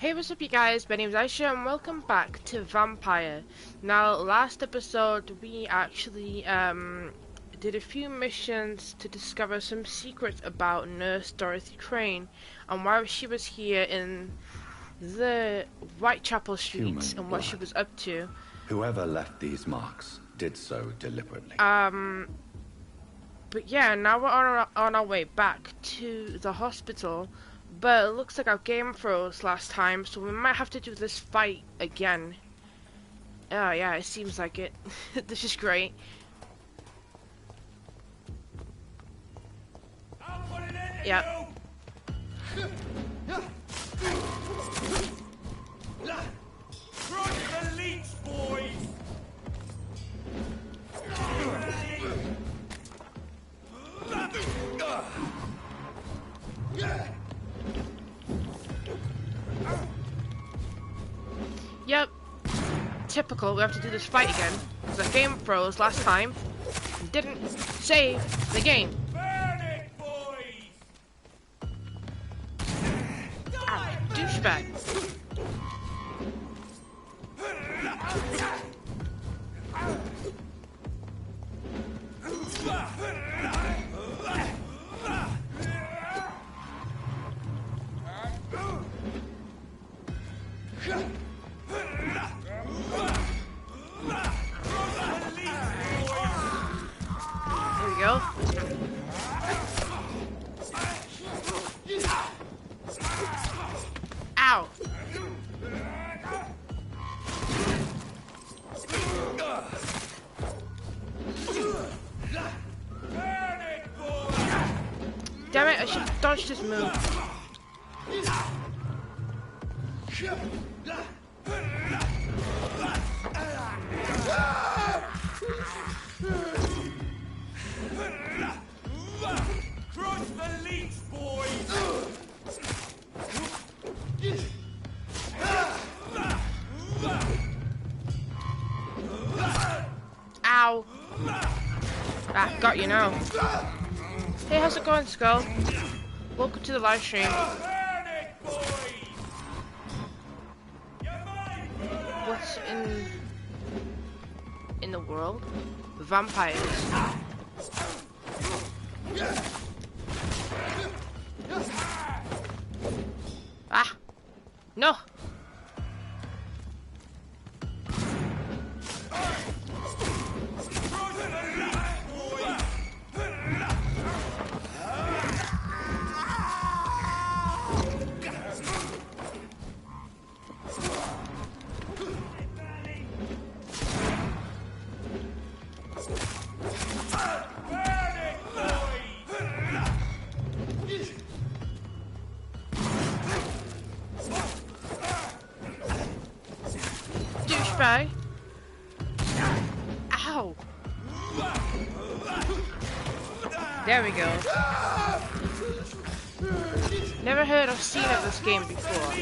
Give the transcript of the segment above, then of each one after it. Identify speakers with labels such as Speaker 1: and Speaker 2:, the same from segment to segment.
Speaker 1: Hey, what's up you guys, my name is Aisha and welcome back to Vampyr. Now, last episode we actually did a few missions to discover some secrets about Nurse Dorothy Crane and why she was here in the Whitechapel streets and what she was up to.
Speaker 2: Whoever left these marks did so deliberately.
Speaker 1: But yeah, now we're on our way back to the hospital. But it looks like our game froze last time, so we might have to do this fight again. Oh yeah, it seems like it. This is great. Yep. Yep. Typical, we have to do this fight again. Because the game froze last time. And didn't save the game. Ah, douchebag. Go. Ow. Damn it, I should have dodged this move. Ow. Ah, got you now. Hey, how's it going, Skull? Welcome to the live stream. What's in the world? Vampires. Ah! No! Douchebag. Ow. There we go. Never heard or seen of this game before.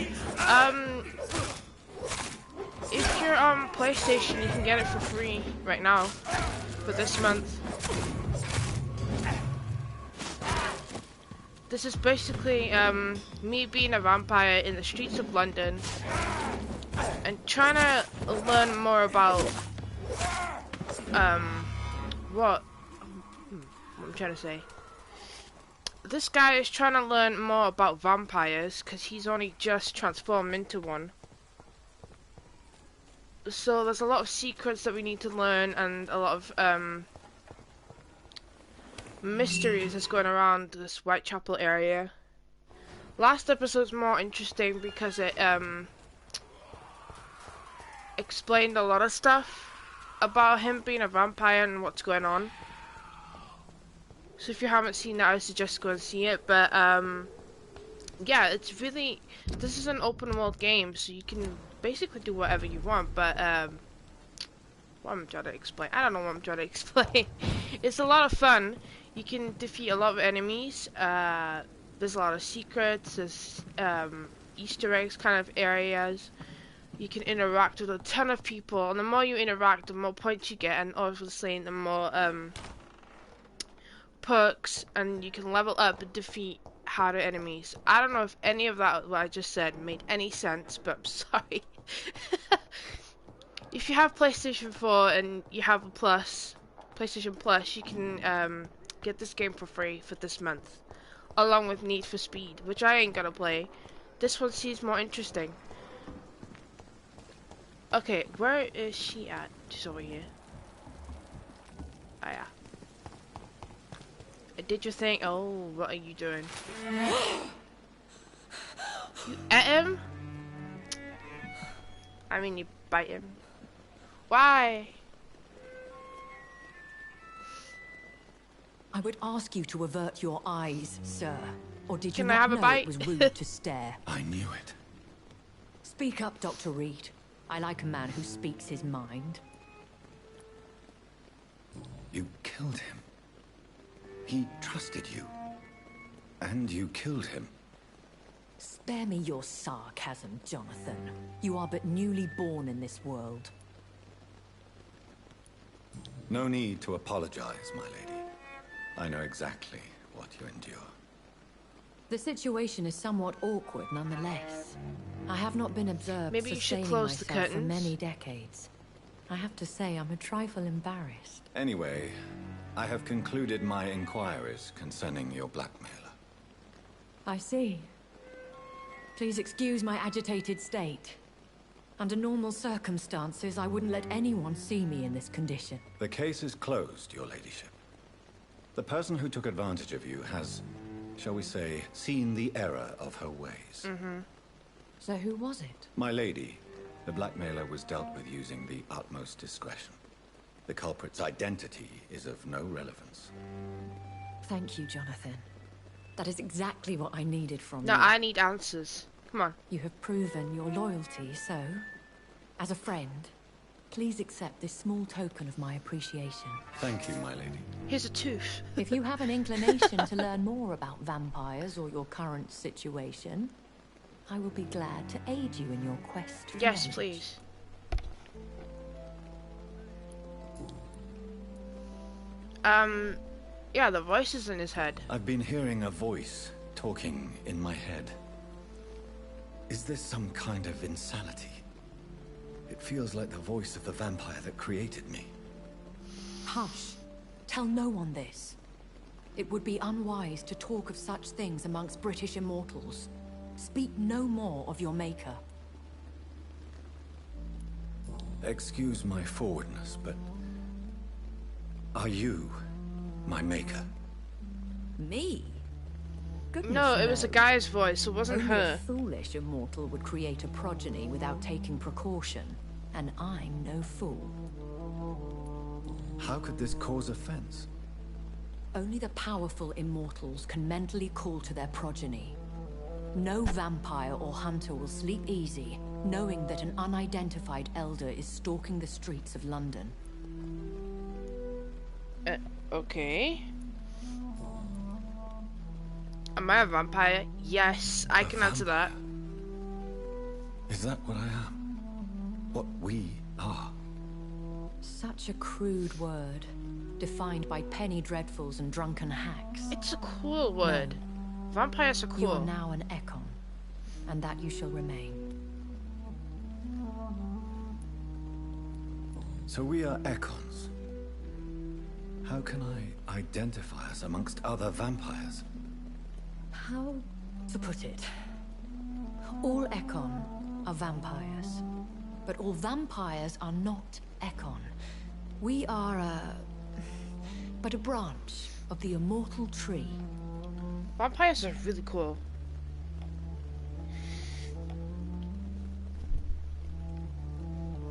Speaker 1: If you're on PlayStation, you can get it for free right now for this month. This is basically me being a vampire in the streets of London and trying to learn more about what I'm trying to say. This guy is trying to learn more about vampires because he's only just transformed into one. So there's a lot of secrets that we need to learn and a lot of mysteries that's going around this Whitechapel area. Last episode's more interesting because it explained a lot of stuff about him being a vampire and what's going on. So if you haven't seen that, I suggest go and see it. But yeah, it's really, this is an open world game, so you can basically do whatever you want. But what I'm trying to explain, I don't know what I'm trying to explain. It's a lot of fun. You can defeat a lot of enemies. There's a lot of secrets. There's Easter eggs kind of areas. You can interact with a ton of people, and the more you interact, the more points you get, and obviously the more perks, and you can level up and defeat harder enemies. I don't know if any of that what I just said made any sense, but I'm sorry. If you have PlayStation 4 and you have a PlayStation Plus, you can get this game for free for this month, along with Need for Speed, which I ain't gonna play. This one seems more interesting. Okay, where is she at? She's over here. Oh yeah. I did your thing. Oh, what are you doing? You at him? I mean, you bite him. Why?
Speaker 3: I would ask you to avert your eyes, sir. Or did you
Speaker 1: Can I
Speaker 3: not
Speaker 1: have a
Speaker 3: know
Speaker 1: bite?
Speaker 3: it was rude to stare?
Speaker 2: I knew it.
Speaker 3: Speak up, Dr. Reed. I like a man who speaks his mind.
Speaker 2: You killed him. He trusted you. And you killed him.
Speaker 3: Spare me your sarcasm, Jonathan. You are but newly born in this world.
Speaker 2: No need to apologize, my lady. I know exactly what you endure.
Speaker 3: The situation is somewhat awkward nonetheless. I have not been observed
Speaker 1: Maybe you should
Speaker 3: sustaining
Speaker 1: close the
Speaker 3: myself for
Speaker 1: curtains.
Speaker 3: many decades. I have to say I'm a trifle embarrassed.
Speaker 2: Anyway, I have concluded my inquiries concerning your blackmailer.
Speaker 3: I see. Please excuse my agitated state. Under normal circumstances, I wouldn't let anyone see me in this condition.
Speaker 2: The case is closed, your ladyship. The person who took advantage of you has, shall we say, seen the error of her ways.
Speaker 3: So who was it?
Speaker 2: My lady, the blackmailer was dealt with using the utmost discretion. The culprit's identity is of no relevance.
Speaker 3: Thank you, Jonathan. That is exactly what I needed from
Speaker 1: No,
Speaker 3: you.
Speaker 1: I need answers. Come on.
Speaker 3: You have proven your loyalty, so, as a friend, please accept this small token of my appreciation.
Speaker 2: Thank you, my lady.
Speaker 1: Here's a tooth.
Speaker 3: If you have an inclination to learn more about vampires or your current situation, I will be glad to aid you in your quest for
Speaker 1: Yes,
Speaker 3: knowledge.
Speaker 1: please. Yeah, the voice is in his head.
Speaker 2: I've been hearing a voice talking in my head. Is this some kind of insanity? It feels like the voice of the vampire that created me.
Speaker 3: Hush. Tell no one this. It would be unwise to talk of such things amongst British immortals. Speak no more of your maker.
Speaker 2: Excuse my forwardness, but are you my maker?
Speaker 3: Me? Goodness
Speaker 1: No, it was a
Speaker 3: knows.
Speaker 1: guy's voice. It wasn't
Speaker 3: Only a
Speaker 1: her.
Speaker 3: foolish immortal would create a progeny without taking precaution, and I'm no fool.
Speaker 2: How could this cause offense?
Speaker 3: Only the powerful immortals can mentally call to their progeny. No vampire or hunter will sleep easy, knowing that an unidentified elder is stalking the streets of London.
Speaker 1: Okay. Am I a vampire? Yes, I can answer that.
Speaker 2: Is that what I am? What we are?
Speaker 3: Such a crude word, defined by penny dreadfuls and drunken hacks.
Speaker 1: It's a cool word. Vampires are
Speaker 3: You are
Speaker 1: cool.
Speaker 3: now an Ekon, and that you shall remain.
Speaker 2: So we are Ekons. How can I identify us amongst other vampires?
Speaker 3: How to put it? All Ekon are vampires, but all vampires are not Ekon. We are but a branch of the immortal tree.
Speaker 1: Vampires are really cool.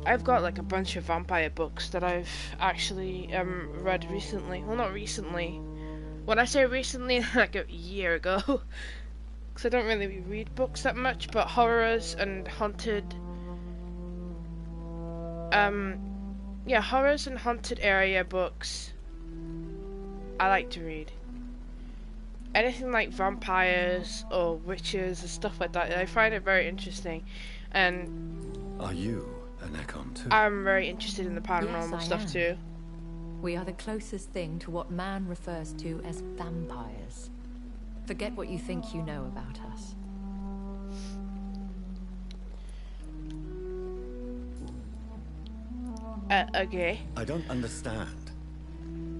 Speaker 1: I've got like a bunch of vampire books that I've actually read recently. Well, not recently. When I say recently, like a year ago. Because I don't really read books that much, but horrors and haunted... yeah, horrors and haunted area books I like to read. Anything like vampires or witches and stuff like that, I find it very interesting. And
Speaker 2: Are you an Ekon too?
Speaker 1: I'm very interested in the paranormal
Speaker 3: Yes, I
Speaker 1: stuff
Speaker 3: am.
Speaker 1: too.
Speaker 3: We are the closest thing to what man refers to as vampires. Forget what you think you know about us.
Speaker 1: Okay.
Speaker 2: I don't understand.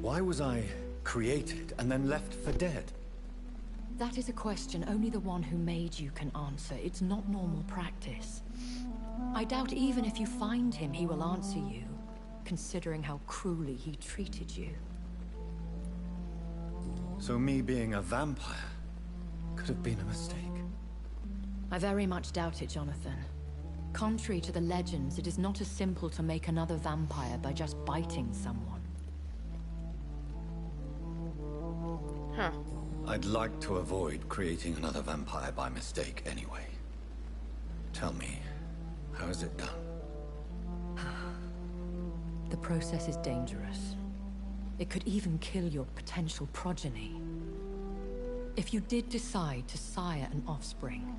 Speaker 2: Why was I created and then left for dead?
Speaker 3: That is a question only the one who made you can answer. It's not normal practice. I doubt even if you find him, he will answer you, considering how cruelly he treated you.
Speaker 2: So me being a vampire could have been a mistake.
Speaker 3: I very much doubt it, Jonathan. Contrary to the legends, it is not as simple to make another vampire by just biting someone.
Speaker 1: Huh.
Speaker 2: I'd like to avoid creating another vampire by mistake anyway. Tell me, how is it done?
Speaker 3: The process is dangerous. It could even kill your potential progeny. If you did decide to sire an offspring,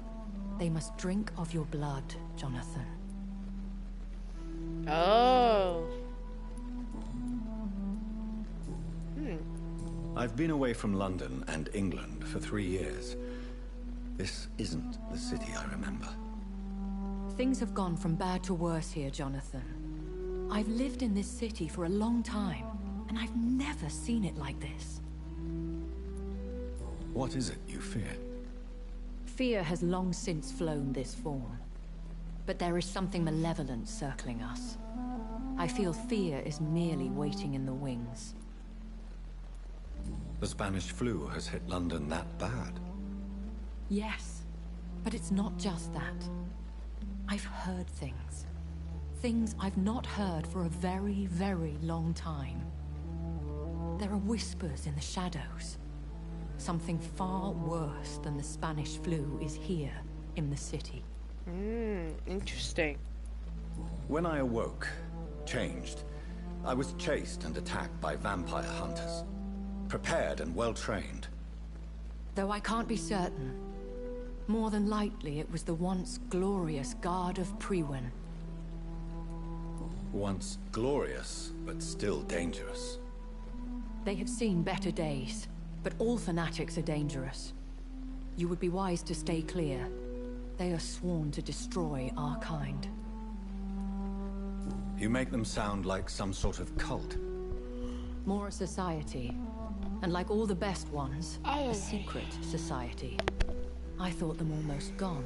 Speaker 3: they must drink of your blood, Jonathan.
Speaker 1: Oh.
Speaker 2: I've been away from London and England for 3 years. This isn't the city I remember.
Speaker 3: Things have gone from bad to worse here, Jonathan. I've lived in this city for a long time, and I've never seen it like this.
Speaker 2: What is it you fear?
Speaker 3: Fear has long since flown this form. But there is something malevolent circling us. I feel fear is merely waiting in the wings.
Speaker 2: The Spanish flu has hit London that bad.
Speaker 3: Yes, but it's not just that. I've heard things. Things I've not heard for a very, very long time. There are whispers in the shadows. Something far worse than the Spanish flu is here in the city.
Speaker 1: Interesting.
Speaker 2: When I awoke, changed, I was chased and attacked by vampire hunters. Prepared and well-trained.
Speaker 3: Though I can't be certain. More than likely, it was the once glorious Guard of Priwen.
Speaker 2: Once glorious, but still dangerous.
Speaker 3: They have seen better days, but all fanatics are dangerous. You would be wise to stay clear. They are sworn to destroy our kind.
Speaker 2: You make them sound like some sort of cult.
Speaker 3: More a society. And like all the best ones, a secret society. I thought them almost gone,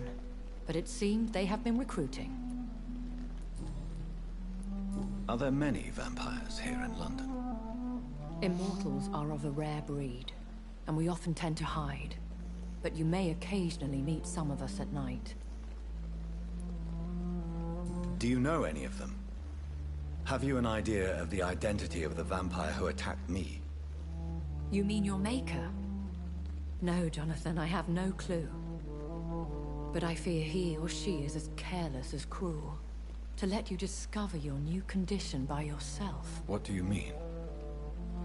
Speaker 3: but it seemed they have been recruiting.
Speaker 2: Are there many vampires here in London?
Speaker 3: Immortals are of a rare breed, and we often tend to hide. But you may occasionally meet some of us at night.
Speaker 2: Do you know any of them? Have you an idea of the identity of the vampire who attacked me?
Speaker 3: You mean your maker? No, Jonathan, I have no clue. But I fear he or she is as careless as cruel. To let you discover your new condition by yourself.
Speaker 2: What do you mean?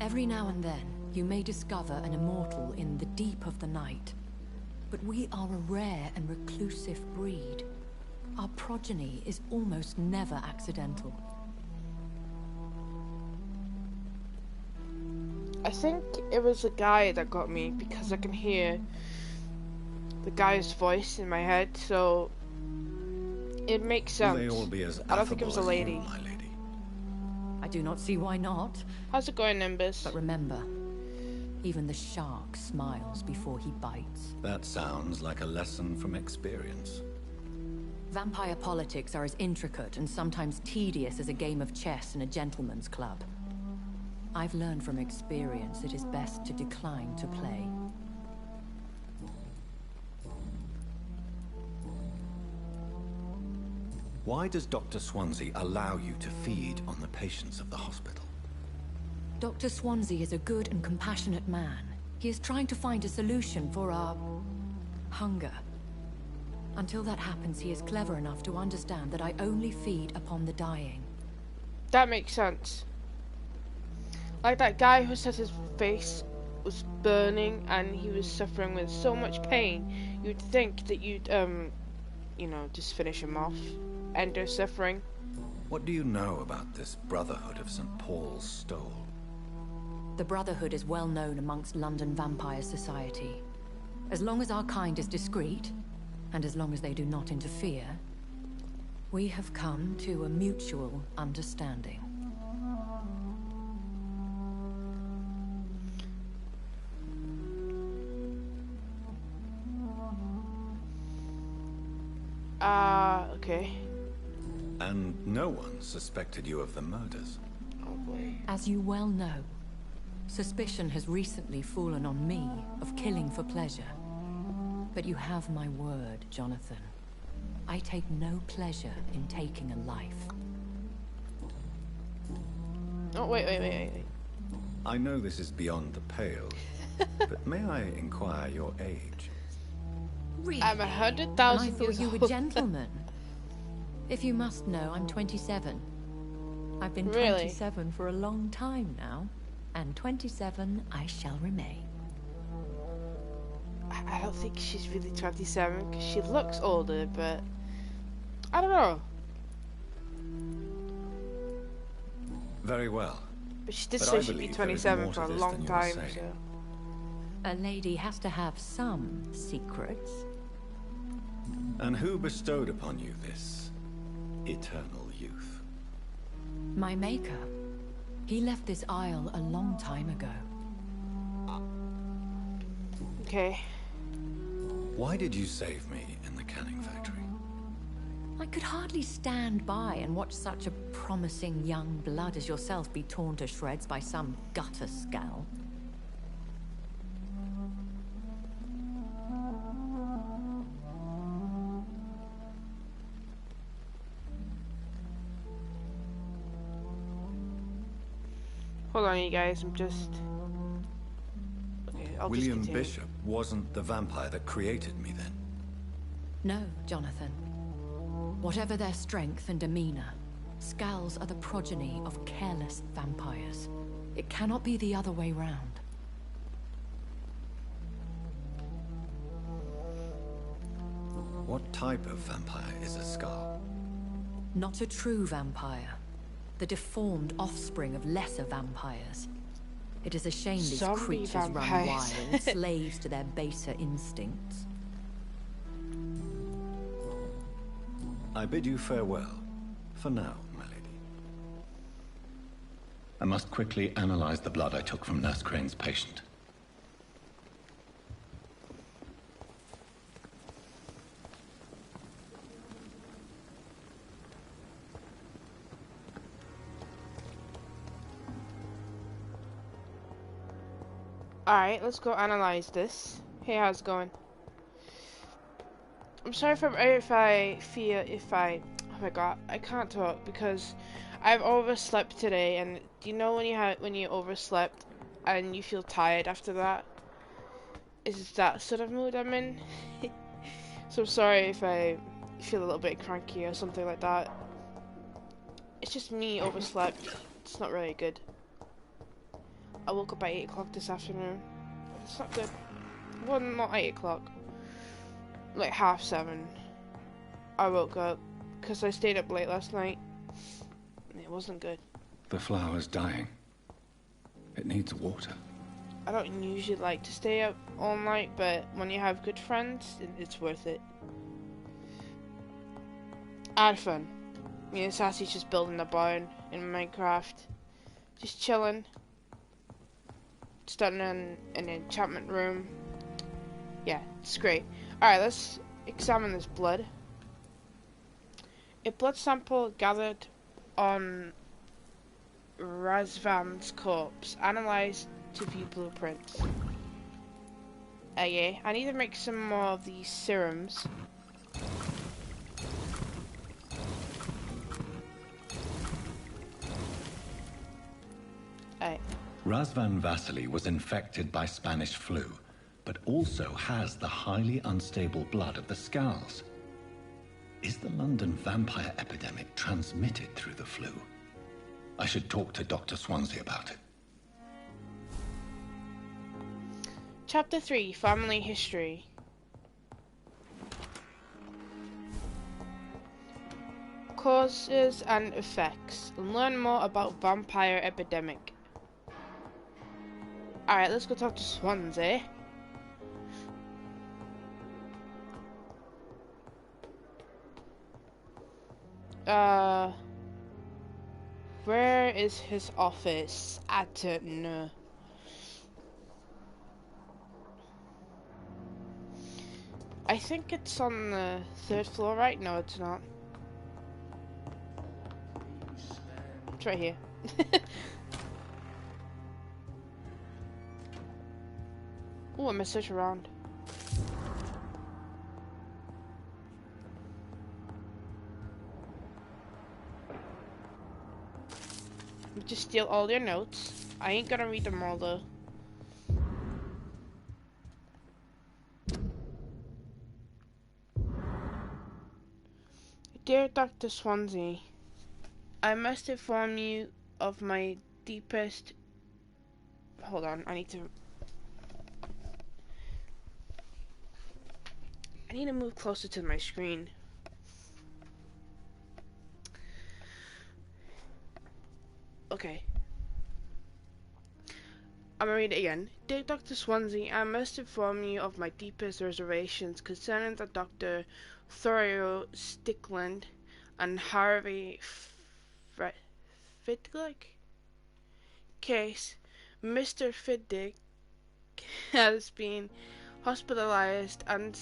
Speaker 3: Every now and then, you may discover an immortal in the deep of the night. But we are a rare and reclusive breed. Our progeny is almost never accidental.
Speaker 1: I think it was a guy that got me because I can hear the guy's voice in my head, so it makes sense.
Speaker 2: Will they all be as
Speaker 1: I don't think it was a
Speaker 2: affable as
Speaker 1: lady.
Speaker 2: you, my lady?
Speaker 3: I do not see why not.
Speaker 1: How's it going, Nimbus?
Speaker 3: But remember, even the shark smiles before he bites.
Speaker 2: That sounds like a lesson from experience.
Speaker 3: Vampire politics are as intricate and sometimes tedious as a game of chess in a gentleman's club. I've learned from experience it is best to decline to play.
Speaker 2: Why does Dr. Swansea allow you to feed on the patients of the hospital?
Speaker 3: Dr. Swansea is a good and compassionate man. He is trying to find a solution for our hunger. Until that happens, he is clever enough to understand that I only feed upon the dying.
Speaker 1: That makes sense. Like that guy who said his face was burning and he was suffering with so much pain, you'd think that you'd, you know, just finish him off. End their suffering.
Speaker 2: What do you know about this Brotherhood of St. Paul's Stole?
Speaker 3: The Brotherhood is well known amongst London Vampire Society. As long as our kind is discreet, and as long as they do not interfere, we have come to a mutual understanding.
Speaker 1: Okay.
Speaker 2: And no one suspected you of the murders.
Speaker 1: Oh boy.
Speaker 3: As you well know, suspicion has recently fallen on me of killing for pleasure. But you have my word, Jonathan. I take no pleasure in taking a life.
Speaker 1: Oh, wait.
Speaker 2: I know this is beyond the pale, but may I inquire your age?
Speaker 3: Really?
Speaker 1: I'm
Speaker 3: And
Speaker 1: 100,000
Speaker 3: I thought
Speaker 1: years
Speaker 3: you
Speaker 1: old.
Speaker 3: were gentlemen. If you must know, I'm 27. I've been
Speaker 1: Really?
Speaker 3: 27 for a long time now, and 27 I shall remain.
Speaker 1: I don't think she's really 27 because she looks older, but I don't know.
Speaker 2: Very well.
Speaker 1: But she did
Speaker 2: But
Speaker 1: say
Speaker 2: I
Speaker 1: she'd be
Speaker 2: believe there is
Speaker 1: 27
Speaker 2: more
Speaker 1: for
Speaker 2: to
Speaker 1: a
Speaker 2: this
Speaker 1: long
Speaker 2: than you
Speaker 1: time,
Speaker 2: are saying.
Speaker 1: so.
Speaker 3: A lady has to have some secrets.
Speaker 2: And who bestowed upon you this eternal youth?
Speaker 3: My maker. He left this isle a long time ago.
Speaker 1: Okay.
Speaker 2: Why did you save me in the canning factory?
Speaker 3: I could hardly stand by and watch such a promising young blood as yourself be torn to shreds by some gutter scowl.
Speaker 1: Hold on, you guys. I'm just. Okay, I'll just
Speaker 2: William
Speaker 1: continue.
Speaker 2: Bishop wasn't the vampire that created me then.
Speaker 3: No, Jonathan. Whatever their strength and demeanor, Scowls are the progeny of careless vampires. It cannot be the other way round.
Speaker 2: What type of vampire is a Scowl?
Speaker 3: Not a true vampire. The deformed offspring of lesser vampires. It is a shame these
Speaker 1: Zombie
Speaker 3: creatures run
Speaker 1: vampires.
Speaker 3: wild, slaves to their baser instincts.
Speaker 2: I bid you farewell. For now, my lady. I must quickly analyze the blood I took from Nurse Crane's patient.
Speaker 1: Alright, let's go analyze this. Hey, how's it going? I'm sorry if I oh my god, I can't talk because I've overslept today, and do you know when you overslept and you feel tired after that? Is that sort of mood I'm in? So I'm sorry if I feel a little bit cranky or something like that. It's just me overslept. It's not really good. I woke up at 8 o'clock this afternoon. It's not good. Well, not 8 o'clock. Like 7:30. I woke up because I stayed up late last night. It wasn't good.
Speaker 2: The flower's dying. It needs water.
Speaker 1: I don't usually like to stay up all night, but when you have good friends, it's worth it. I had fun. Me and Sassy's just building a barn in Minecraft. Just chilling. Starting in an enchantment room. Yeah, it's great. Alright, let's examine this blood. A blood sample gathered on Razvan's corpse. Analyzed to view blueprints. Yeah, I need to make some more of these serums. Alright.
Speaker 2: Razvan Vasily was infected by Spanish flu, but also has the highly unstable blood of the Scowls. Is the London vampire epidemic transmitted through the flu? I should talk to Dr. Swansea about it.
Speaker 1: Chapter 3, Family History. Causes and effects. Learn more about vampire epidemic. Alright, let's go talk to Swansea. Where is his office? I don't know. I think it's on the 3rd floor, right? No, it's not. It's right here. Oh, I'm gonna search around. Just steal all your notes. I ain't gonna read them all though. Dear Dr. Swansea, I must inform you of my deepest... Hold on, I need to move closer to my screen. Okay. I'm gonna read it again. Dear Dr. Swansea, I must inform you of my deepest reservations concerning the Dr. Thoreau Stickland and Harvey Fiddick case. Mr. Fiddick has been hospitalized and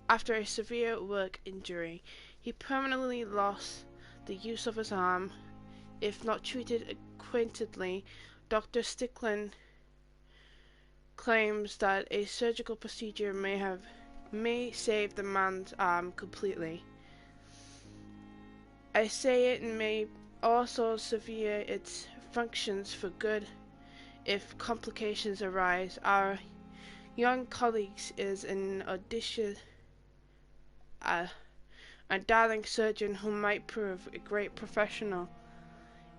Speaker 1: after a severe work injury. He permanently lost the use of his arm. If not treated acquaintedly, Dr. Stickland claims that a surgical procedure may save the man's arm completely. I say it may also sever its functions for good if complications arise. Our young colleague is an audacious a darling surgeon who might prove a great professional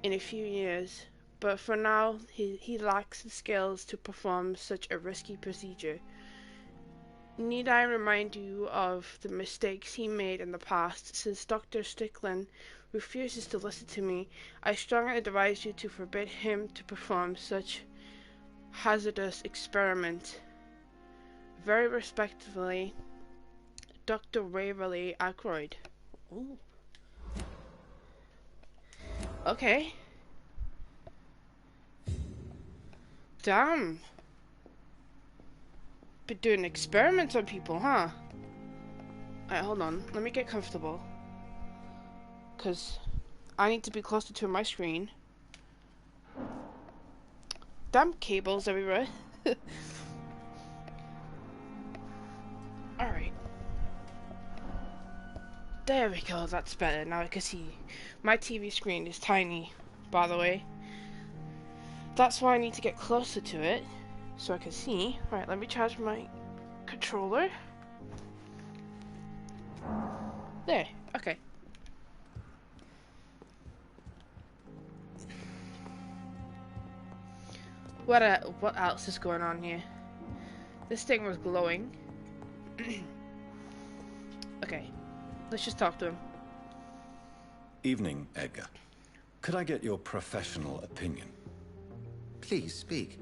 Speaker 1: in a few years, but for now he lacks the skills to perform such a risky procedure. Need I remind you of the mistakes he made in the past? Since Dr. Stickland refuses to listen to me, I strongly advise you to forbid him to perform such hazardous experiment. Very respectfully, Dr. Waverly Ackroyd. Ooh. Okay. Damn. Been doing experiments on people, huh? Alright, hold on. Let me get comfortable. Because I need to be closer to my screen. Damn cables everywhere. Alright. There we go, that's better. Now I can see. My TV screen is tiny, by the way. That's why I need to get closer to it, so I can see. Right, let me charge my controller. There, okay. What else is going on here? This thing was glowing. Okay, let's just talk to him.
Speaker 2: Evening, Edgar. Could I get your professional opinion?
Speaker 4: Please speak,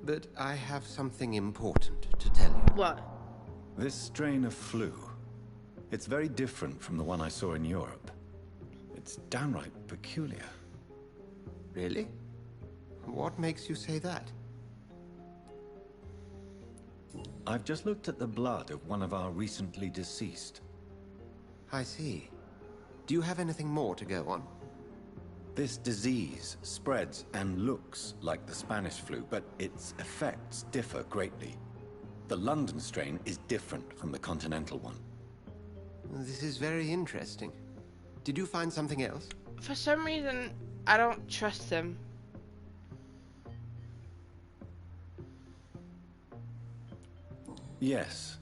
Speaker 4: but I have something important to tell you.
Speaker 1: What?
Speaker 2: This strain of flu. It's very different from the one I saw in Europe. It's downright peculiar.
Speaker 4: Really? What makes you say that?
Speaker 2: I've just looked at the blood of one of our recently deceased.
Speaker 4: I see. Do you have anything more to go on?
Speaker 2: This disease spreads and looks like the Spanish flu, but its effects differ greatly. The London strain is different from the continental one.
Speaker 4: This is very interesting. Did you find something else?
Speaker 1: For some reason, I don't trust them.
Speaker 2: Yes.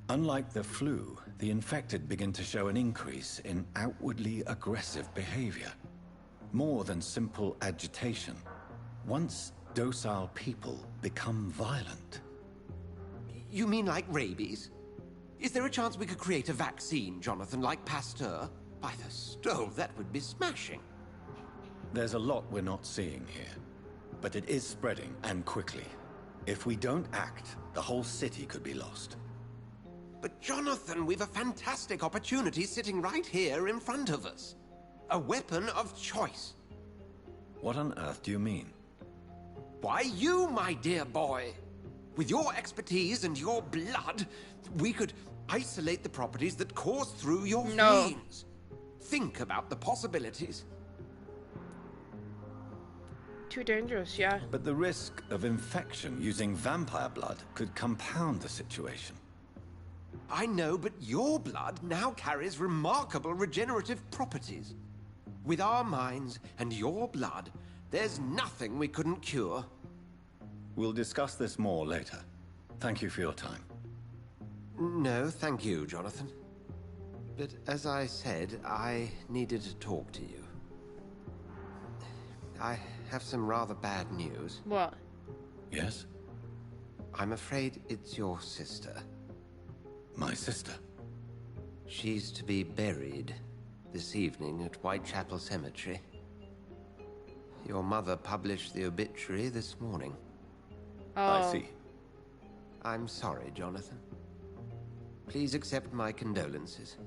Speaker 2: Unlike the flu, the infected begin to show an increase in outwardly aggressive behavior. More than simple agitation. Once docile people become violent.
Speaker 4: You mean like rabies? Is there a chance we could create a vaccine, Jonathan, like Pasteur? By the stove, that would be smashing.
Speaker 2: There's a lot we're not seeing here. But it is spreading, and quickly. If we don't act, the whole city could be lost.
Speaker 4: But Jonathan, we've a fantastic opportunity sitting right here in front of us. a weapon of choice.
Speaker 2: What on earth do you mean?
Speaker 4: Why, you, my dear boy. With your expertise and your blood, we could isolate the properties that course through your veins. Think about the possibilities.
Speaker 1: Too dangerous, yeah.
Speaker 2: But the risk of infection using vampire blood could compound the situation.
Speaker 4: I know, but your blood now carries remarkable regenerative properties. With our minds and your blood, there's nothing we couldn't cure.
Speaker 2: We'll discuss this more later. Thank you for your time.
Speaker 4: No, thank you, Jonathan. But as I said, I needed to talk to you. I have some rather bad news.
Speaker 1: What?
Speaker 2: Yes?
Speaker 4: I'm afraid it's your sister.
Speaker 2: My sister?
Speaker 4: She's to be buried this evening at Whitechapel Cemetery. Your mother published the obituary this morning.
Speaker 1: Oh.
Speaker 2: I see.
Speaker 4: I'm sorry, Jonathan. Please accept my condolences.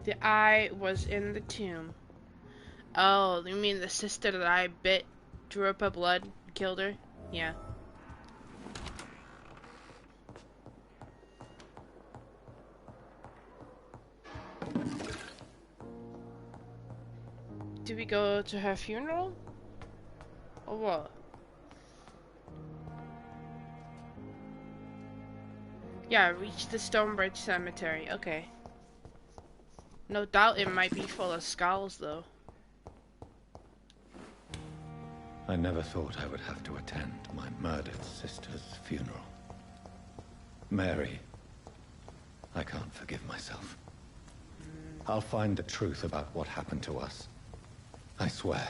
Speaker 1: The eye was in the tomb. Oh, you mean the sister that I bit, drew up her blood, killed her? Yeah. Do we go to her funeral? Or what? Yeah, reach the Stonebridge Cemetery. Okay. No doubt it might be full of skulls, though.
Speaker 2: I never thought I would have to attend my murdered sister's funeral. Mary, I can't forgive myself. I'll find the truth about what happened to us. I swear.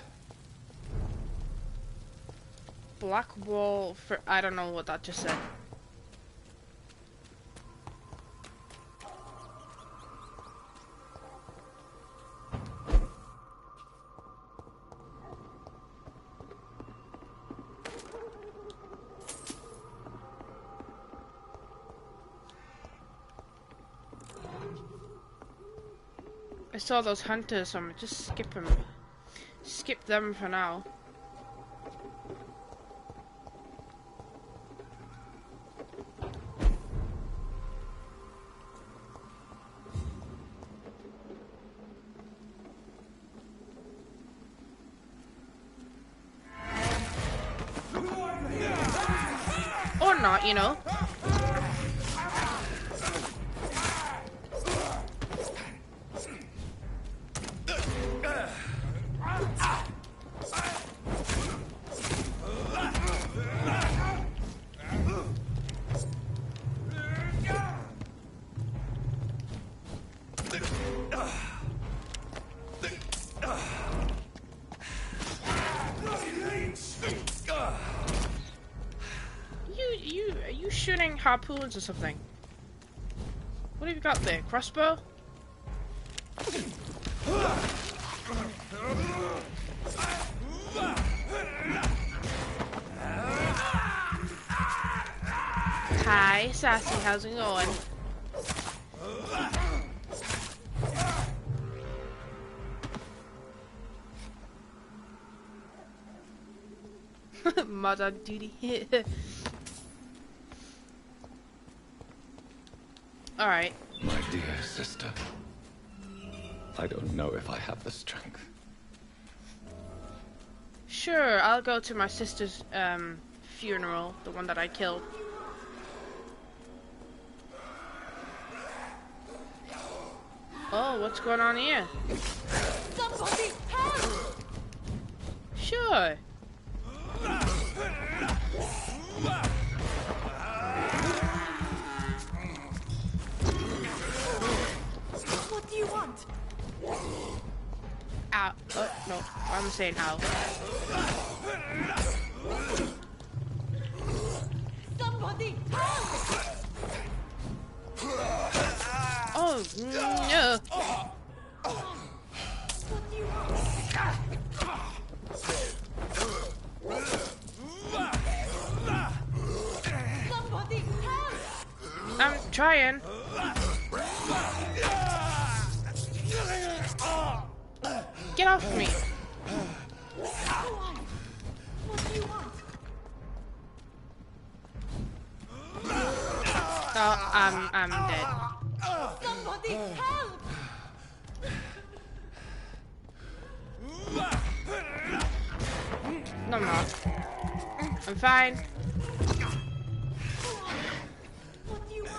Speaker 1: Black wall for... I don't know what that just said. I saw those hunters, so I'm gonna just skip them. Skip them for now. Or not, you know. Are you shooting harpoons or something? What have you got there? Crossbow? Hi, Sassy, how's it going? Mod on duty. Alright.
Speaker 2: My dear sister. I don't know if I have the strength.
Speaker 1: Sure, I'll go to my sister's funeral, the one that I killed. Oh, what's going on here?
Speaker 3: Somebody help!
Speaker 1: Sure.
Speaker 3: What do you want?
Speaker 1: Ow. Oh, no, I'm saying ow.
Speaker 3: Somebody help!
Speaker 1: Oh, no.
Speaker 3: What do you want? Somebody help!
Speaker 1: I'm trying. Get off me!
Speaker 3: What do you want?
Speaker 1: Oh, I'm dead.
Speaker 3: Somebody help!
Speaker 1: No, I'm not. I'm fine.
Speaker 3: What do you want?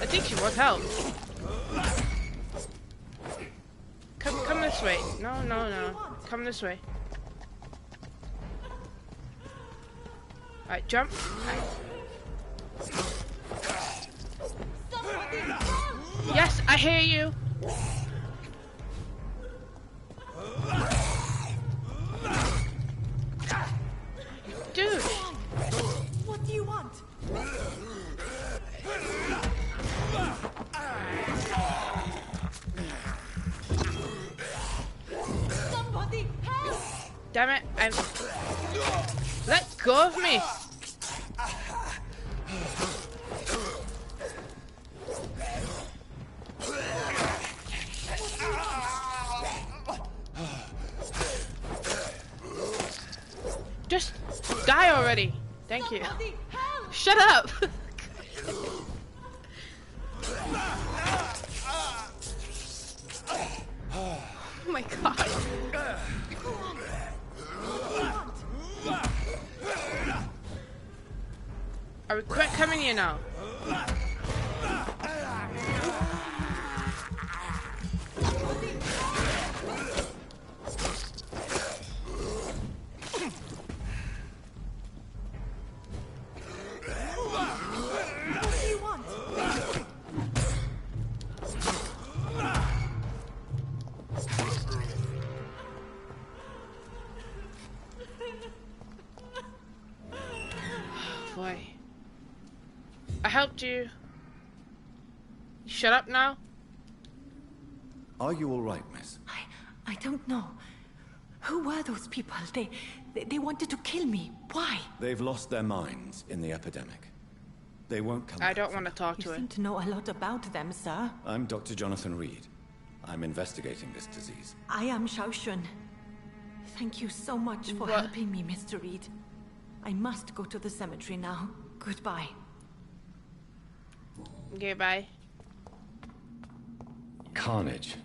Speaker 1: I think she wants help. Come this way. No, no, no. Come this way. Alright, jump. Yes, I hear you. Dude.
Speaker 3: What do you want? Somebody help!
Speaker 1: Damn it, let go of me! Just die already! Thank you.
Speaker 3: Somebody help!
Speaker 1: Shut up! Oh my god. Are we quit coming here now?
Speaker 3: What do you want?
Speaker 1: Boy. I helped you. Shut up now.
Speaker 2: Are you all right, miss?
Speaker 3: I don't know. Who were those people? They wanted to kill me. Why?
Speaker 2: They've lost their minds in the epidemic. They won't come
Speaker 1: I
Speaker 2: out.
Speaker 1: don't want to talk
Speaker 3: You
Speaker 1: to her.
Speaker 3: seem to know a lot about them, sir.
Speaker 2: I'm Dr. Jonathan Reed. I'm investigating this disease.
Speaker 3: I am Shaoshun. Thank you so much for
Speaker 1: What?
Speaker 3: helping me, Mr. Reed. I must go to the cemetery now. Goodbye.
Speaker 1: Okay, bye.
Speaker 2: Carnage.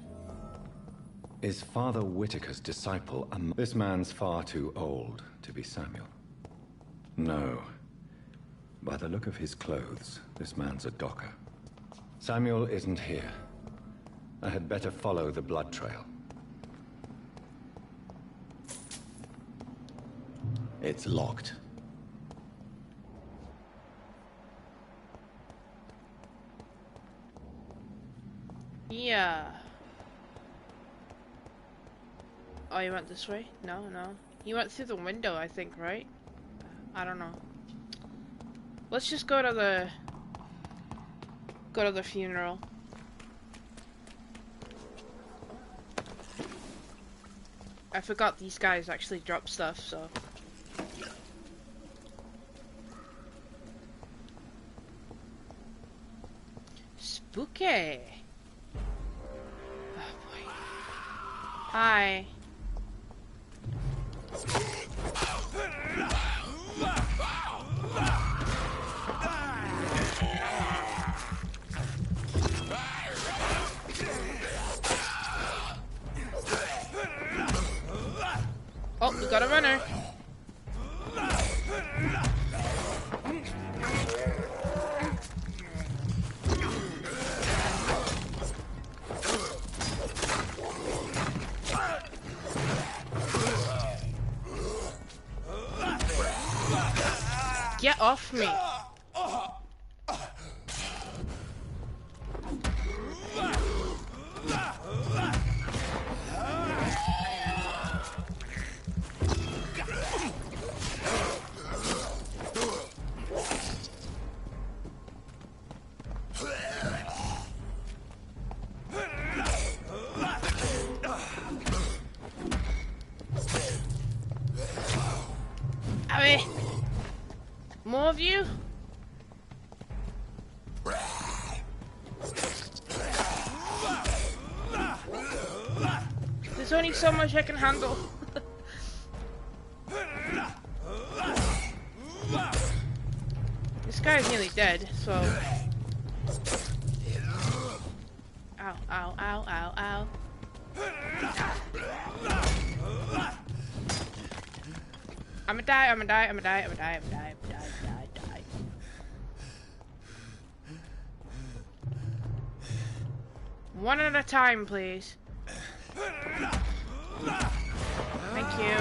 Speaker 2: Is Father Whitaker's disciple this man's far too old to be Samuel? No. By the look of his clothes, this man's a docker. Samuel isn't here. I had better follow the blood trail. It's locked.
Speaker 1: Yeah. Oh, you went this way? No, no. You went through the window, I think, right? I don't know. Let's just go to the funeral. I forgot these guys actually drop stuff, so. Spooky. Oh boy. Hi. Oh, we got a runner. Get off me. Abby. only so much I can handle. This guy's nearly dead, so... Ow, ow, ow, ow, ow. I'ma die, I'ma die, I'ma die, I'ma die, I'ma die, I'ma die, die. One at a time, please. Thank you.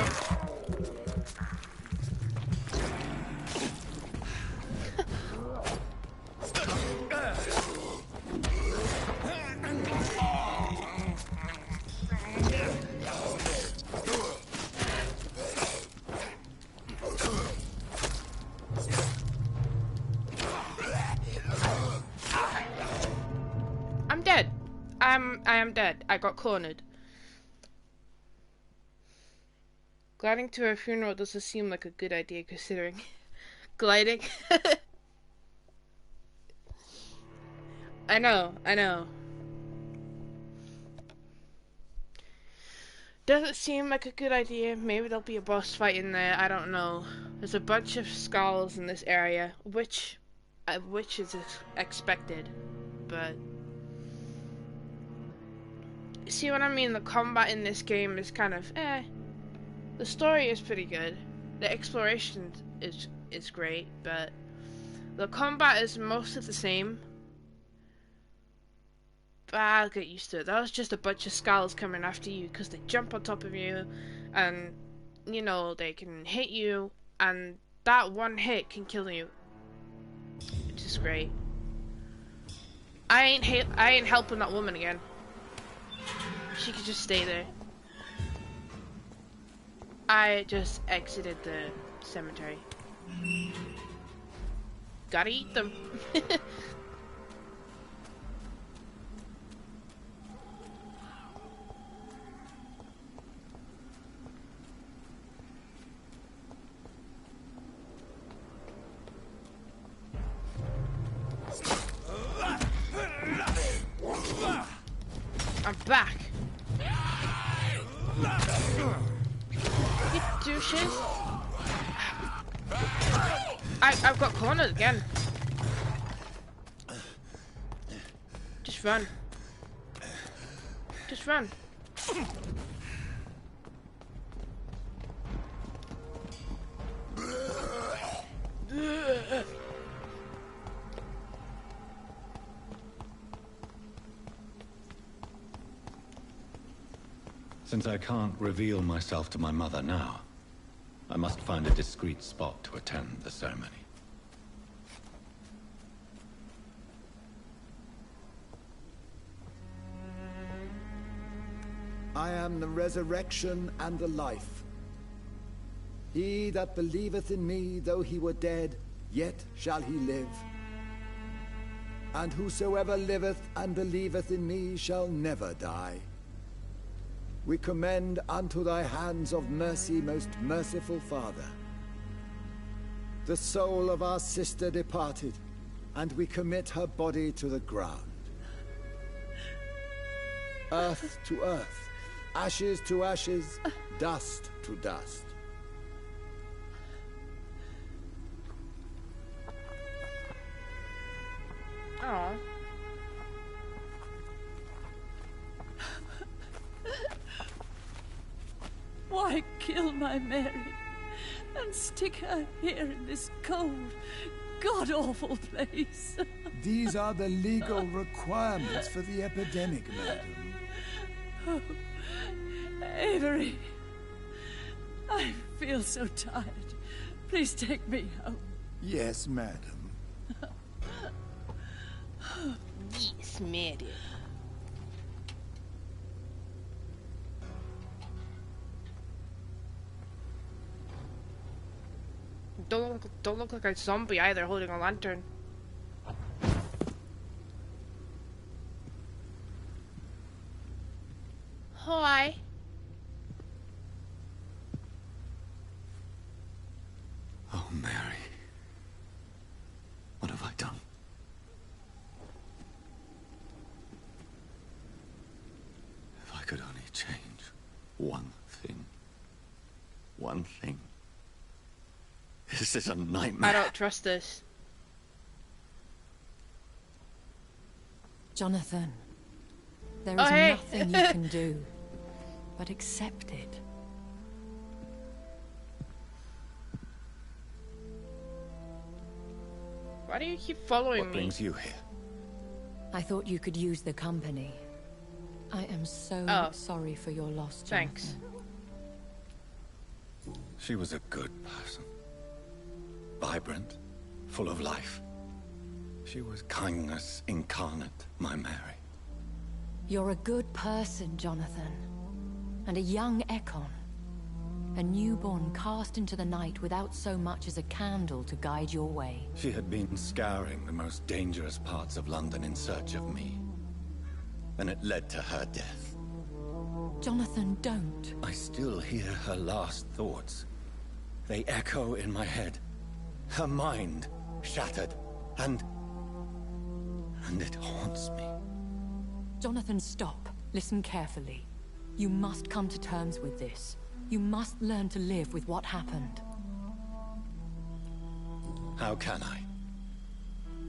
Speaker 1: I'm dead. I am dead. I got cornered. Gliding to a funeral doesn't seem like a good idea considering gliding. I know. Doesn't seem like a good idea. Maybe there'll be a boss fight in there. I don't know. There's a bunch of skulls in this area, which is expected, but see what I mean? The combat in this game is kind of eh. The story is pretty good. The exploration is great, but the combat is mostly the same. But I'll get used to it. That was just a bunch of skulls coming after you because they jump on top of you, and you know they can hit you, and that one hit can kill you, which is great. I ain't helping that woman again. She could just stay there. I just exited the cemetery. Gotta eat them. I'm back. You douches. I've got cornered again. Just run. Just run.
Speaker 2: Since I can't reveal myself to my mother now, I must find a discreet spot to attend the ceremony.
Speaker 5: I am the resurrection and the life. He that believeth in me, though he were dead, yet shall he live. And whosoever liveth and believeth in me shall never die. We commend unto thy hands of mercy, most merciful Father, the soul of our sister departed, and we commit her body to the ground. Earth to earth, ashes to ashes, dust to dust.
Speaker 1: Aww.
Speaker 6: Why kill my Mary and stick her here in this cold, god-awful place?
Speaker 5: These are the legal requirements for the epidemic, madam.
Speaker 6: Oh, Avery, I feel so tired. Please take me home.
Speaker 5: Yes, madam.
Speaker 1: Yes, madam. Don't look like a zombie either, holding a lantern. Hi.
Speaker 2: Oh, Mary. What have I done? If I could only change. One thing. One thing. This is a nightmare.
Speaker 1: I don't trust this.
Speaker 3: Jonathan, there
Speaker 1: Oh,
Speaker 3: is
Speaker 1: hey.
Speaker 3: nothing you can do but accept it.
Speaker 1: Why do you keep following
Speaker 2: What
Speaker 1: me?
Speaker 2: brings you here?
Speaker 3: I thought you could use the company. I am so sorry for your loss, Jonathan.
Speaker 1: Thanks.
Speaker 2: She was a good person. Vibrant, full of life. She was kindness incarnate, my Mary.
Speaker 3: You're a good person, Jonathan. And a young Ekon. A newborn cast into the night without so much as a candle to guide your way.
Speaker 2: She had been scouring the most dangerous parts of London in search of me. And it led to her death.
Speaker 3: Jonathan, don't.
Speaker 2: I still hear her last thoughts. They echo in my head. Her mind shattered, and it haunts me.
Speaker 3: Jonathan, stop. Listen carefully. You must come to terms with this. You must learn to live with what happened.
Speaker 2: How can I?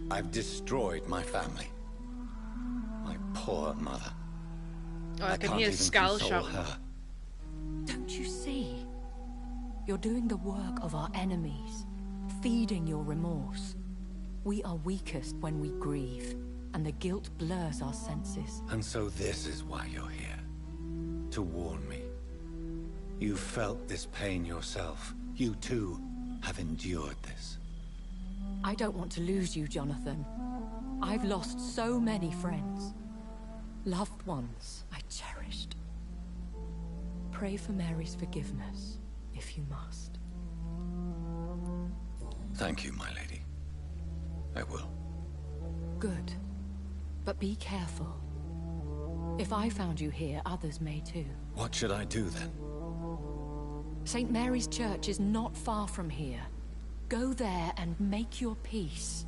Speaker 2: I've destroyed my family. My poor mother.
Speaker 1: Oh, I can
Speaker 2: can't
Speaker 1: hear
Speaker 2: even
Speaker 1: Skull
Speaker 2: console
Speaker 1: shouting.
Speaker 2: her.
Speaker 3: Don't you see? You're doing the work of our enemies, feeding your remorse. We are weakest when we grieve, and the guilt blurs our senses.
Speaker 2: And so this is why you're here. To warn me. You felt this pain yourself. You too have endured this.
Speaker 3: I don't want to lose you, Jonathan. I've lost so many friends. Loved ones I cherished. Pray for Mary's forgiveness, if you must.
Speaker 2: Thank you, my lady. I will.
Speaker 3: Good. But be careful. If I found you here, others may too.
Speaker 2: What should I do then?
Speaker 3: St. Mary's Church is not far from here. Go there and make your peace.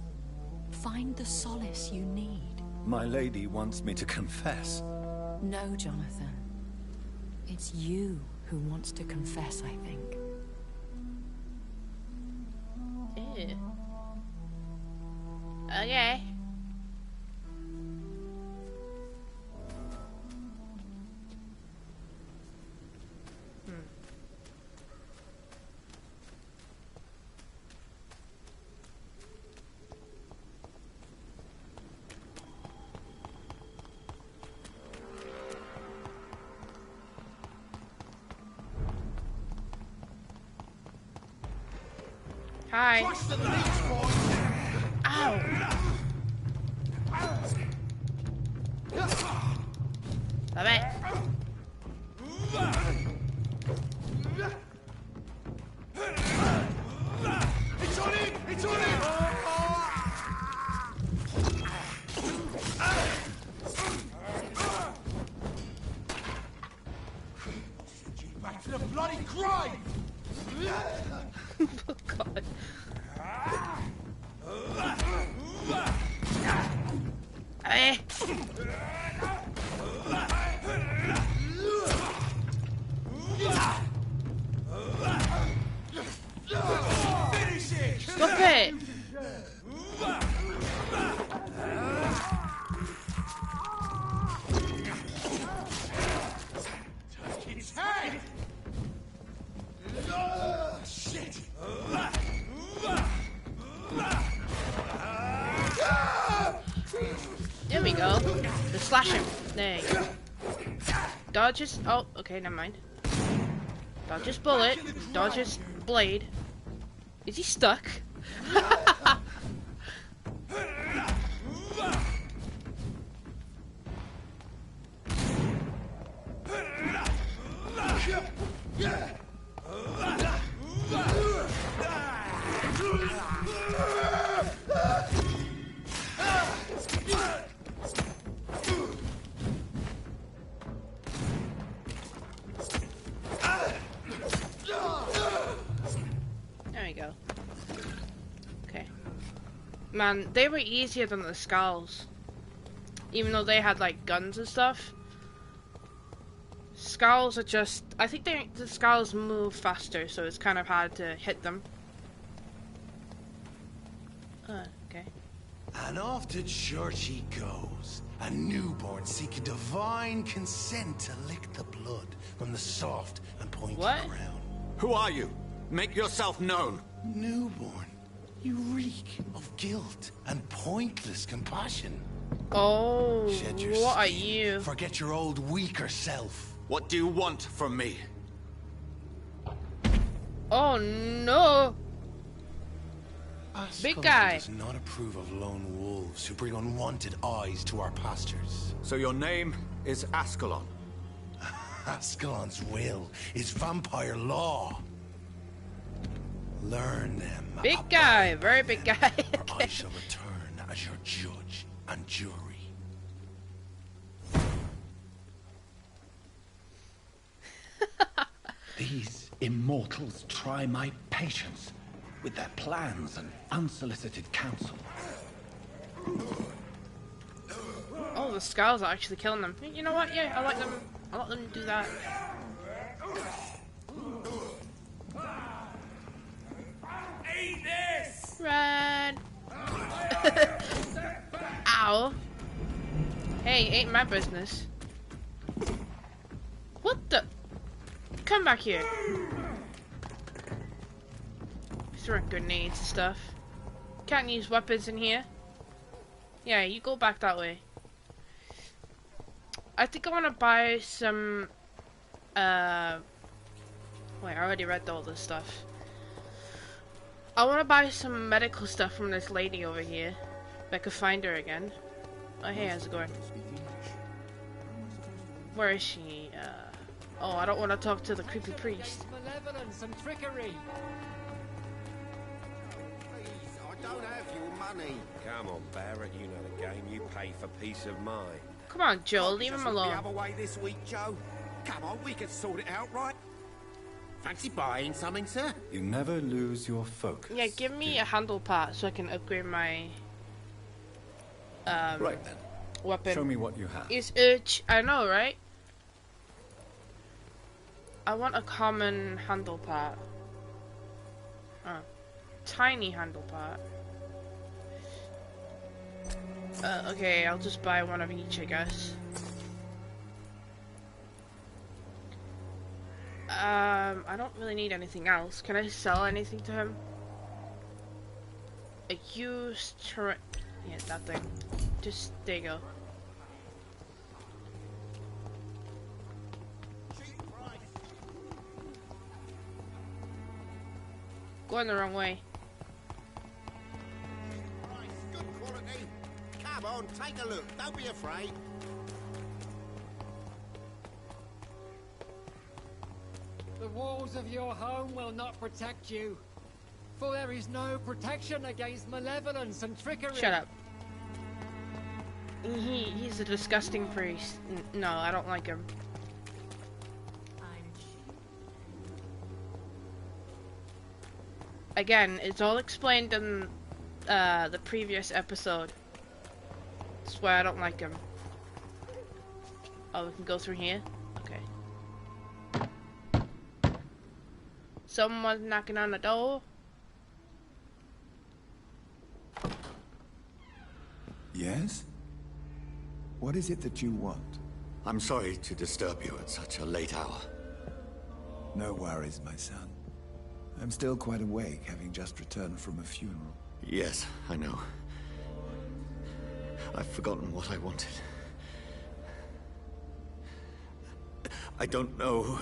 Speaker 3: Find the solace you need.
Speaker 2: My lady wants me to confess.
Speaker 3: No, Jonathan. It's you who wants to confess, I think.
Speaker 1: Ew. Okay. Hi. Ow. Stop it.
Speaker 7: It's on him! It's on him! Back to the bloody grave!
Speaker 1: Oh God. Hey.
Speaker 7: Finish it!
Speaker 1: Stop it.
Speaker 7: His head! Shit!
Speaker 1: There we go. Just slash him. There you go. Dodges. Oh, okay, never mind. Dodges bullet. Dodges blade. Is he stuck? There we go. Okay. Man, they were easier than the Skulls. Even though they had like guns and stuff. Skulls are just... I think the skulls move faster, so it's kind of hard to hit them. Okay.
Speaker 7: And off to church he goes. A newborn seeking divine consent to lick the blood from the soft and pointy crown.
Speaker 8: Who are you? Make yourself known.
Speaker 7: Newborn, you reek of guilt and pointless compassion.
Speaker 1: Oh,
Speaker 7: Shed your
Speaker 1: what are
Speaker 7: skin.
Speaker 1: you?
Speaker 7: Forget your old weaker self.
Speaker 8: What do you want from me?
Speaker 1: Oh no! Big guy.
Speaker 7: Does not approve of lone wolves who bring unwanted eyes to our pastures.
Speaker 8: So your name is Ascalon.
Speaker 7: Ascalon's will is vampire law. Learn them.
Speaker 1: Big guy, very big guy.
Speaker 7: Or I shall return as your judge and jury.
Speaker 2: These immortals try my patience with their plans and unsolicited counsel.
Speaker 1: Oh, the skulls are actually killing them. You know what? Yeah, I like them. I let them do that.
Speaker 7: Eat this!
Speaker 1: Run! Ow! Hey, ain't my business. What the? Come back here. Throwing grenades and stuff. Can't use weapons in here. Yeah, you go back that way. I think I want to buy some... Wait, I already read all this stuff. I want to buy some medical stuff from this lady over here. If I could find her again. Oh, hey, how's it going? Where is she? Oh, I don't want to talk to the creepy priest.
Speaker 9: Malevolence and trickery.
Speaker 10: Please, I don't have your money. Come on, Barrett, you know the game. You pay for peace of mind.
Speaker 1: Come on, Joe, leave him alone.
Speaker 10: The other way this week, Joe. Come on, we can sort it out, right? Fancy buying something, sir?
Speaker 11: You never lose your focus.
Speaker 1: Yeah, give me a handle part so I can upgrade my
Speaker 11: right then.
Speaker 1: Weapon.
Speaker 11: Show me what you have.
Speaker 1: It's itch. I know, right? I want a common handle part. Oh, tiny handle part. Okay, I'll just buy one of each, I guess. I don't really need anything else. Can I sell anything to him? A used turret. Yeah, that thing. Just, there you go. Going the wrong way.
Speaker 10: Good quality. Come on, take a look. Don't be afraid.
Speaker 9: The walls of your home will not protect you, for there is no protection against malevolence and trickery.
Speaker 1: Shut up. He's a disgusting priest. No, I don't like him. Again, it's all explained in the previous episode. That's why I don't like him. Oh, we can go through here? Okay. Someone's knocking on the door.
Speaker 5: Yes? What is it that you want?
Speaker 8: I'm sorry to disturb you at such a late hour.
Speaker 5: No worries, my son. I'm still quite awake, having just returned from a funeral.
Speaker 8: Yes, I know. I've forgotten what I wanted. I don't know.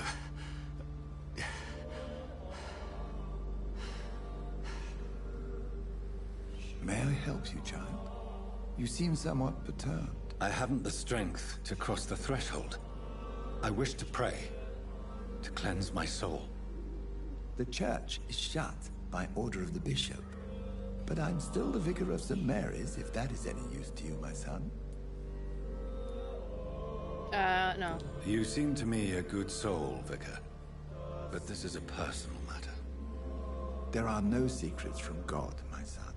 Speaker 5: May I help you, child? You seem somewhat perturbed.
Speaker 2: I haven't the strength to cross the threshold. I wish to pray, to cleanse my soul.
Speaker 5: The church is shut by order of the bishop. But I'm still the vicar of St. Mary's, if that is any use to you, my son.
Speaker 1: No.
Speaker 2: You seem to me a good soul, Vicar. But this is a personal matter.
Speaker 5: There are no secrets from God, my son.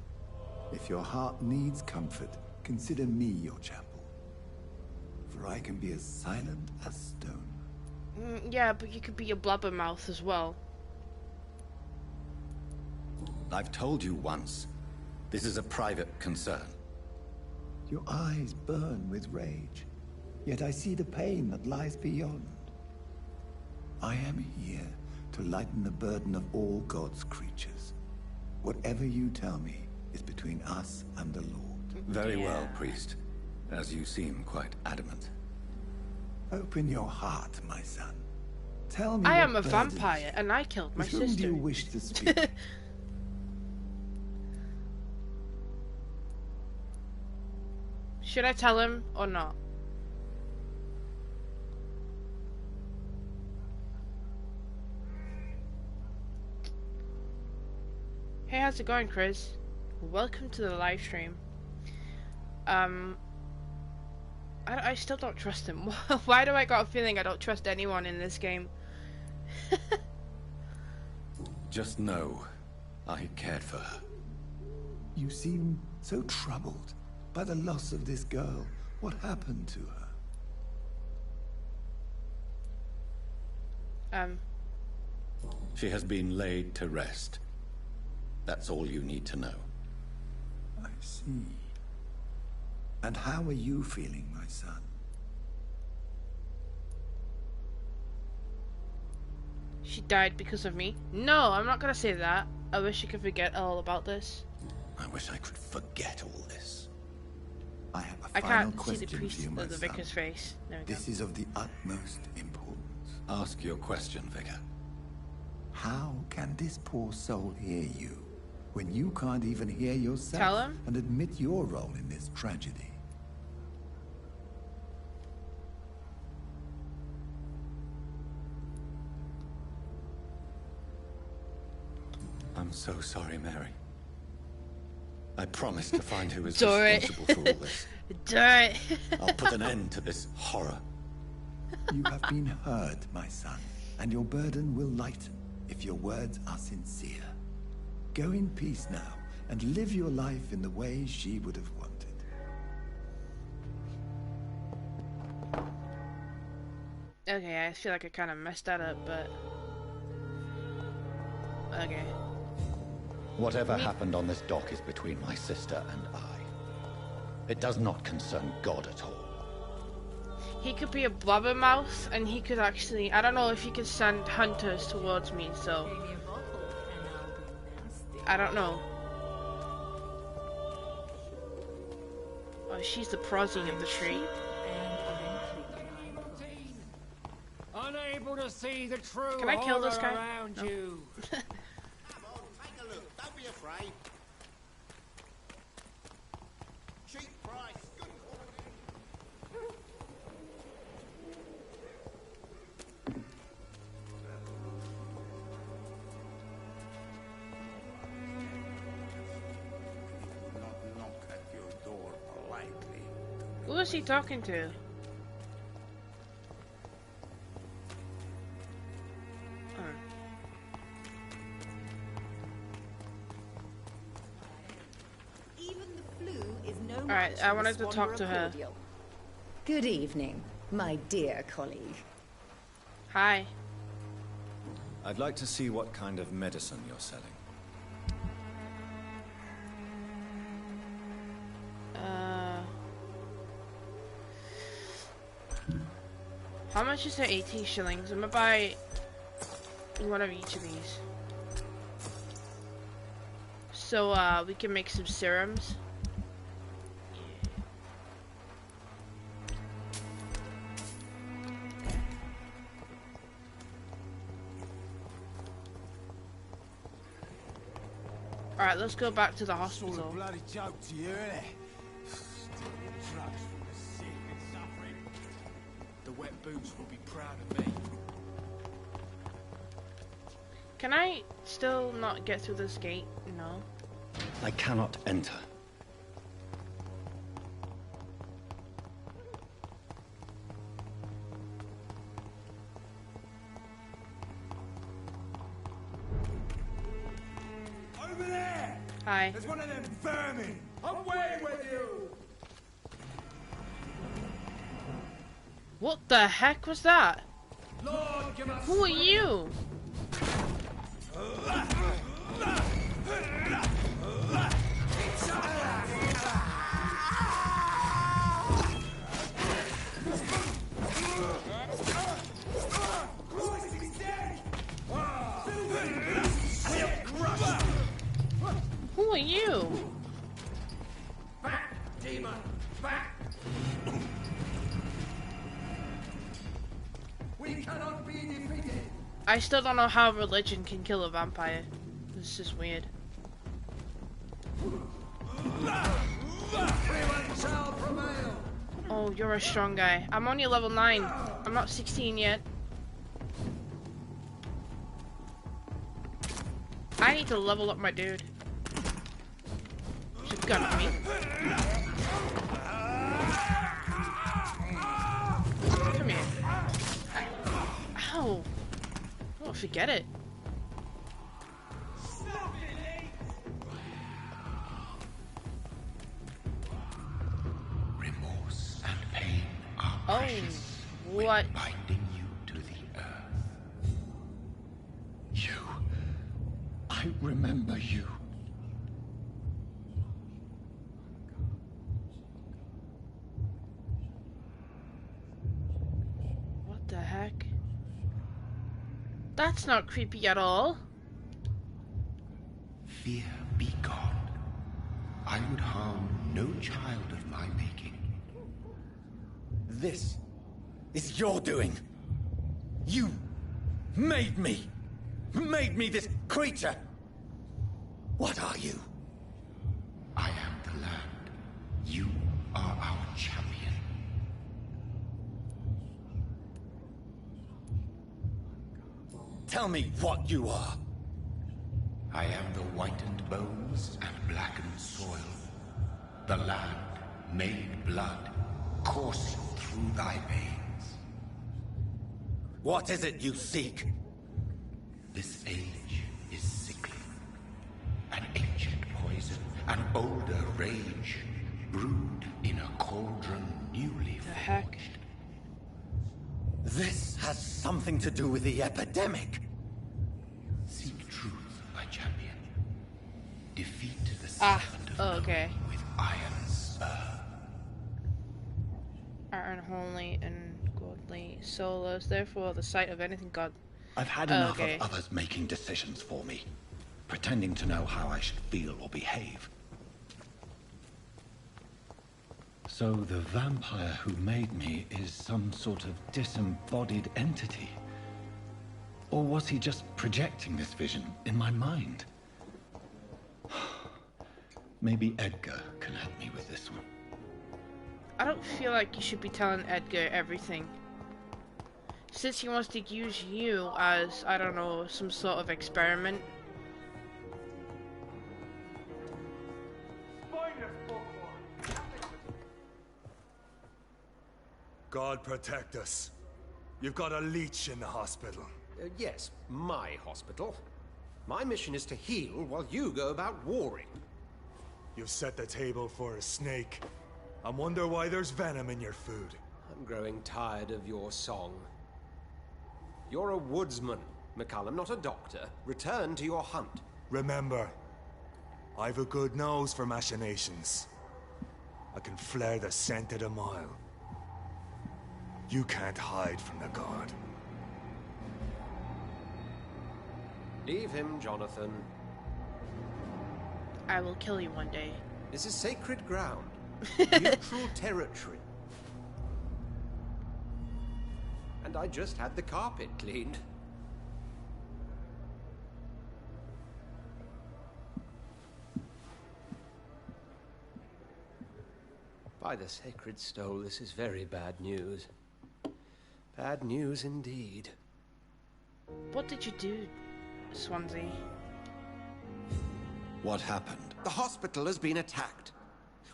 Speaker 5: If your heart needs comfort, consider me your chapel. For I can be as silent as stone.
Speaker 1: Yeah, but you could be a blabbermouth as well.
Speaker 2: I've told you once. This is a private concern.
Speaker 5: Your eyes burn with rage, yet I see the pain that lies beyond. I am here to lighten the burden of all God's creatures. Whatever you tell me is between us and the Lord.
Speaker 2: Very well, priest. As you seem quite adamant.
Speaker 5: Open your heart, my son. Tell me.
Speaker 1: I am a vampire, and I killed my
Speaker 5: sister.
Speaker 1: sister.
Speaker 5: Whom do you wish to speak?
Speaker 1: Should I tell him or not? Hey, how's it going, Chris? Welcome to the live stream. I still don't trust him. Why do I got a feeling I don't trust anyone in this game?
Speaker 2: Just know, I cared for her.
Speaker 5: You seem so troubled by the loss of this girl. What happened to her?
Speaker 2: She has been laid to rest. That's all you need to know.
Speaker 5: I see. And how are you feeling, my son?
Speaker 1: She died because of me? No, I'm not gonna say that. I wish I could forget all about this.
Speaker 2: I wish I could forget all this.
Speaker 5: I have a
Speaker 1: I
Speaker 5: final
Speaker 1: can't see the
Speaker 5: question
Speaker 1: priest
Speaker 5: for you, my
Speaker 1: of the
Speaker 5: son.
Speaker 1: vicar's face. There we go.
Speaker 5: This is of the utmost importance.
Speaker 2: Ask your question, Vicar.
Speaker 5: How can this poor soul hear you when you can't even hear yourself?
Speaker 1: Tell him.
Speaker 5: And admit your role in this tragedy?
Speaker 2: I'm so sorry, Mary. I promise to find who is
Speaker 1: Do it.
Speaker 2: responsible for all this.
Speaker 1: Do it.
Speaker 2: I'll put an end to this horror.
Speaker 5: You have been heard, my son, and your burden will lighten if your words are sincere. Go in peace now, and live your life in the way she would have wanted.
Speaker 1: Okay, I feel like I kind of messed that up, but... Okay.
Speaker 2: Whatever happened on this dock is between my sister and I. It does not concern God at all.
Speaker 1: He could be a blabbermouth, and he could actually... I don't know if he could send hunters towards me, so... I don't know. Oh, she's the prosy of the tree.
Speaker 9: Unable to see the true
Speaker 1: Can I kill this
Speaker 9: horror
Speaker 1: guy?
Speaker 9: around
Speaker 1: No.
Speaker 9: you.
Speaker 10: Come on, take a look. Don't be afraid. Cheap price, good quality. Not knock at your door politely.
Speaker 1: Who is he talking to? Alright, I wanted to talk to her.
Speaker 12: Good evening, my dear colleague.
Speaker 1: Hi.
Speaker 11: I'd like to see what kind of medicine you're selling.
Speaker 1: How much is it? 18 shillings. I'm gonna buy one of each of these. So, we can make some serums. Alright, let's go back to the hospital.
Speaker 7: Bloody joke to you, innit? Stealing drugs from the sick and suffering. The wet boots will be proud of me.
Speaker 1: Can I still not get through this gate? No.
Speaker 2: I cannot enter.
Speaker 7: Over there!
Speaker 1: Hi.
Speaker 7: There's one of them vermin! Away with you!
Speaker 1: What the heck was that?
Speaker 10: Lord, give us
Speaker 1: Who are you? Who are you?
Speaker 10: back, demon, back! We cannot be defeated.
Speaker 1: I still don't know how religion can kill a vampire. It's just weird.
Speaker 10: Everyone shall prevail.
Speaker 1: Oh, you're a strong guy. I'm only level 9. I'm not 16 yet. I need to level up my dude. She's got me. Come here. Ow. Oh, forget it.
Speaker 2: Remorse and pain are precious
Speaker 1: what?
Speaker 2: when binding you to the earth. You. I remember you.
Speaker 1: What the heck? That's not creepy at all.
Speaker 2: Fear be gone. I would harm no child of my making.
Speaker 11: This is your doing. You made me this creature. What are you?
Speaker 2: I am the land. You are our champion.
Speaker 11: Tell me what you are.
Speaker 2: I am the whitened bones and blackened soil. The land made blood coursing through thy veins.
Speaker 11: What is it you seek?
Speaker 2: This age is sickly. An ancient poison, an older rage, brewed in a cauldron newly
Speaker 1: The heck?
Speaker 2: forged.
Speaker 11: This has something to do with the epidemic.
Speaker 2: Seek truth, my champion. Defeat the
Speaker 1: Ah,
Speaker 2: serpent of
Speaker 1: oh, okay.
Speaker 2: Nod with iron spur.
Speaker 1: Are unholy and godly souls, therefore the sight of anything God.
Speaker 2: I've had enough
Speaker 1: Okay.
Speaker 2: of others making decisions for me, pretending to know how I should feel or behave. So the vampire who made me is some sort of disembodied entity? Or was he just projecting this vision in my mind? Maybe Edgar can help me with this one.
Speaker 1: I don't feel like you should be telling Edgar everything. Since he wants to use you as, I don't know, some sort of experiment.
Speaker 7: God protect us. You've got a leech in the hospital.
Speaker 4: Yes, my hospital. My mission is to heal while you go about warring.
Speaker 7: You've set the table for a snake. I wonder why there's venom in your food.
Speaker 4: I'm growing tired of your song. You're a woodsman, McCallum, not a doctor. Return to your hunt.
Speaker 7: Remember, I've a good nose for machinations. I can flare the scent at a mile. You can't hide from the god.
Speaker 4: Leave him, Jonathan.
Speaker 1: I will kill you one day.
Speaker 4: This is sacred ground. Neutral territory. And I just had the carpet cleaned. By the sacred stole, this is very bad news. Bad news indeed.
Speaker 1: What did you do, Swansea?
Speaker 11: What happened?
Speaker 4: The hospital has been attacked.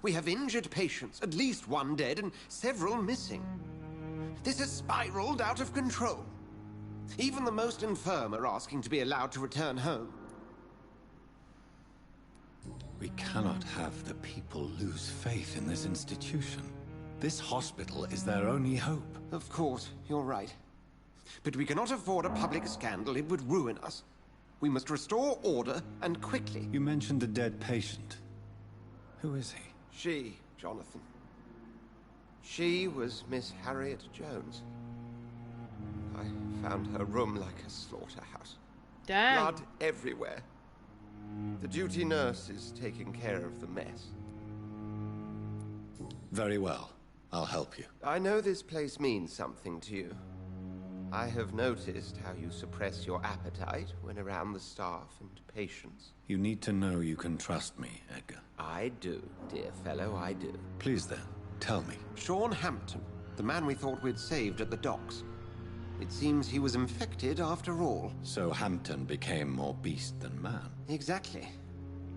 Speaker 4: We have injured patients, at least one dead and several missing. This has spiraled out of control. Even the most infirm are asking to be allowed to return home.
Speaker 2: We cannot have the people lose faith in this institution. This hospital is their only hope.
Speaker 4: Of course, you're right. But we cannot afford a public scandal. It would ruin us. We must restore order, and quickly.
Speaker 11: You mentioned a dead patient. Who is he?
Speaker 4: She, Jonathan. She was Miss Harriet Jones. I found her room like a slaughterhouse.
Speaker 1: Damn.
Speaker 4: Blood everywhere. The duty nurse is taking care of the mess.
Speaker 11: Very well. I'll help you.
Speaker 4: I know this place means something to you. I have noticed how you suppress your appetite when around the staff and patients.
Speaker 11: You need to know you can trust me, Edgar.
Speaker 4: I do, dear fellow, I do.
Speaker 11: Please then, tell me.
Speaker 4: Sean Hampton, the man we thought we'd saved at the docks. It seems he was infected after all.
Speaker 11: So Hampton became more beast than man.
Speaker 4: Exactly.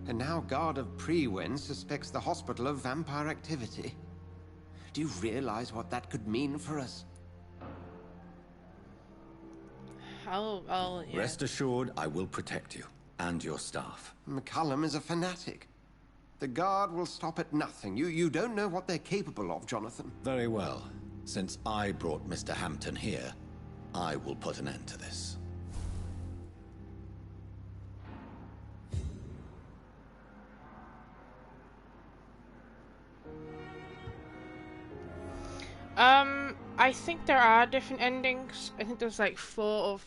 Speaker 4: And now Guard of Prewen suspects the hospital of vampire activity. Do you realize what that could mean for us?
Speaker 1: Yeah.
Speaker 11: Rest assured, I will protect you and your staff.
Speaker 4: McCullum is a fanatic. The Guard will stop at nothing. You don't know what they're capable of, Jonathan.
Speaker 11: Very well. Since I brought Mr. Hampton here, I will put an end to this.
Speaker 1: I think there are different endings. I think there's like four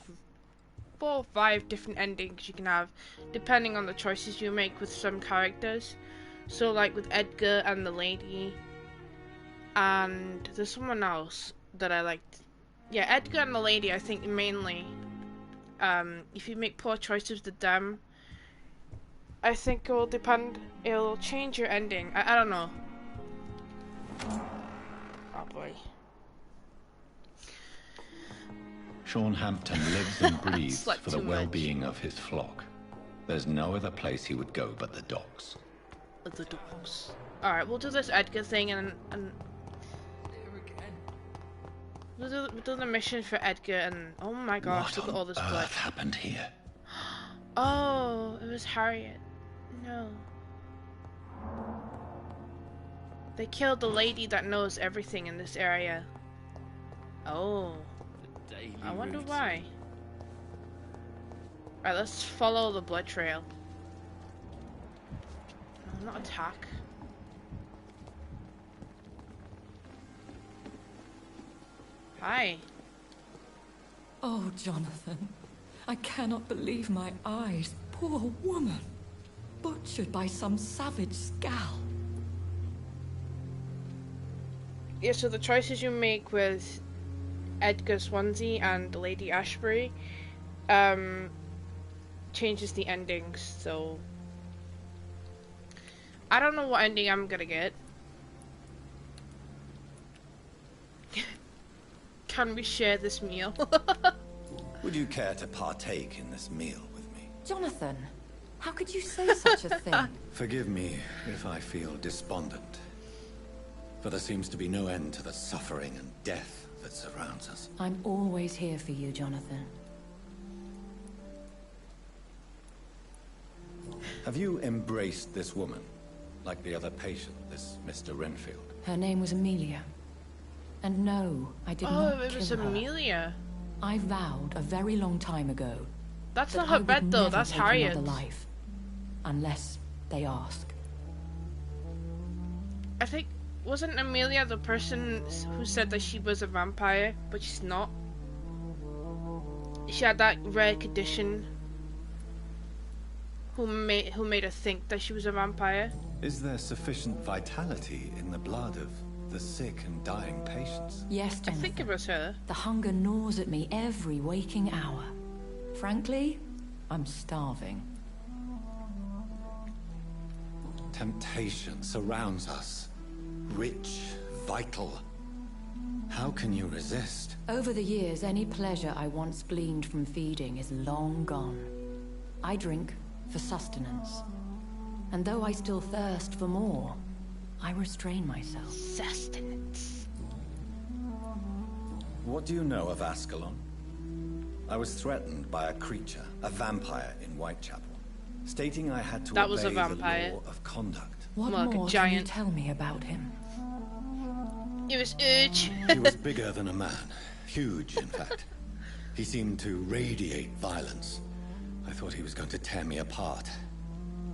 Speaker 1: or five different endings you can have, depending on the choices you make with some characters. So like with Edgar and the lady, and there's someone else that I liked. Yeah, Edgar and the lady, I think mainly. If you make poor choices with them, I think it will depend. It'll change your ending. I don't know. Oh boy.
Speaker 2: Sean Hampton lives and breathes
Speaker 1: Slept
Speaker 2: for the
Speaker 1: too much.
Speaker 2: well-being of his flock. There's no other place he would go but the docks.
Speaker 1: The dogs. Alright, we'll do this Edgar thing and we'll do the mission for Edgar and oh my gosh, look at all this
Speaker 2: What on
Speaker 1: blood.
Speaker 2: earth happened here?
Speaker 1: Oh, it was Harriet. No. They killed the lady that knows everything in this area. Oh. I wonder why. Alright, let's follow the blood trail. No, not attack. Hi.
Speaker 3: Oh, Jonathan. I cannot believe my eyes. Poor woman. Butchered by some savage scowl.
Speaker 1: Yeah, so the choices you make with Edgar Swansea and Lady Ashbury changes the endings, so I don't know what ending I'm gonna get. Can we share this meal?
Speaker 11: Would you care to partake in this meal with me?
Speaker 3: Jonathan, how could you say such a thing?
Speaker 11: Forgive me if I feel despondent, for there seems to be no end to the suffering and death that surrounds us.
Speaker 3: I'm always here for you, Jonathan.
Speaker 11: Have you embraced this woman, like the other patient, this Mr. Renfield?
Speaker 3: Her name was Amelia. And no, I did not
Speaker 1: Oh, it was
Speaker 3: kill her.
Speaker 1: Amelia.
Speaker 3: I vowed a very long time ago.
Speaker 1: That's
Speaker 3: that
Speaker 1: not
Speaker 3: I
Speaker 1: her
Speaker 3: would
Speaker 1: bed though,
Speaker 3: never
Speaker 1: that's
Speaker 3: take
Speaker 1: Harriet's.
Speaker 3: another life, unless they ask.
Speaker 1: I think, wasn't Amelia the person who said that she was a vampire, but she's not? She had that rare condition. Who made her think that she was a vampire?
Speaker 11: Is there sufficient vitality in the blood of the sick and dying patients?
Speaker 3: Yes,
Speaker 1: I
Speaker 3: Jonathan.
Speaker 1: think it was her.
Speaker 3: The hunger gnaws at me every waking hour. Frankly, I'm starving.
Speaker 11: Temptation surrounds us. Rich, vital. How can you resist?
Speaker 3: Over the years, any pleasure I once gleaned from feeding is long gone. I drink for sustenance. And though I still thirst for more, I restrain myself.
Speaker 1: Sustenance.
Speaker 11: What do you know of Ascalon? I was threatened by a creature, a vampire in Whitechapel, stating I had to
Speaker 1: That
Speaker 11: obey
Speaker 1: was a vampire.
Speaker 11: the law of conduct.
Speaker 3: What
Speaker 1: Like a
Speaker 3: more can you
Speaker 1: giant.
Speaker 3: tell me about him?
Speaker 1: It was Urge.
Speaker 11: He was bigger than a man. Huge, in fact. He seemed to radiate violence. I thought he was going to tear me apart.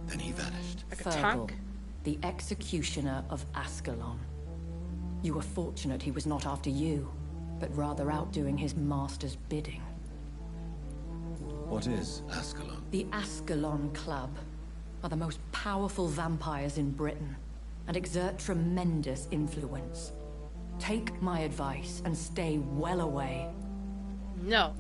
Speaker 11: Then he vanished.
Speaker 1: Like a
Speaker 3: Fergal,
Speaker 1: tank?
Speaker 3: the executioner of Ascalon. You were fortunate he was not after you, but rather out doing his master's bidding.
Speaker 11: What is Ascalon?
Speaker 3: The Ascalon Club are the most powerful vampires in Britain and exert tremendous influence. Take my advice and stay well away.
Speaker 1: No.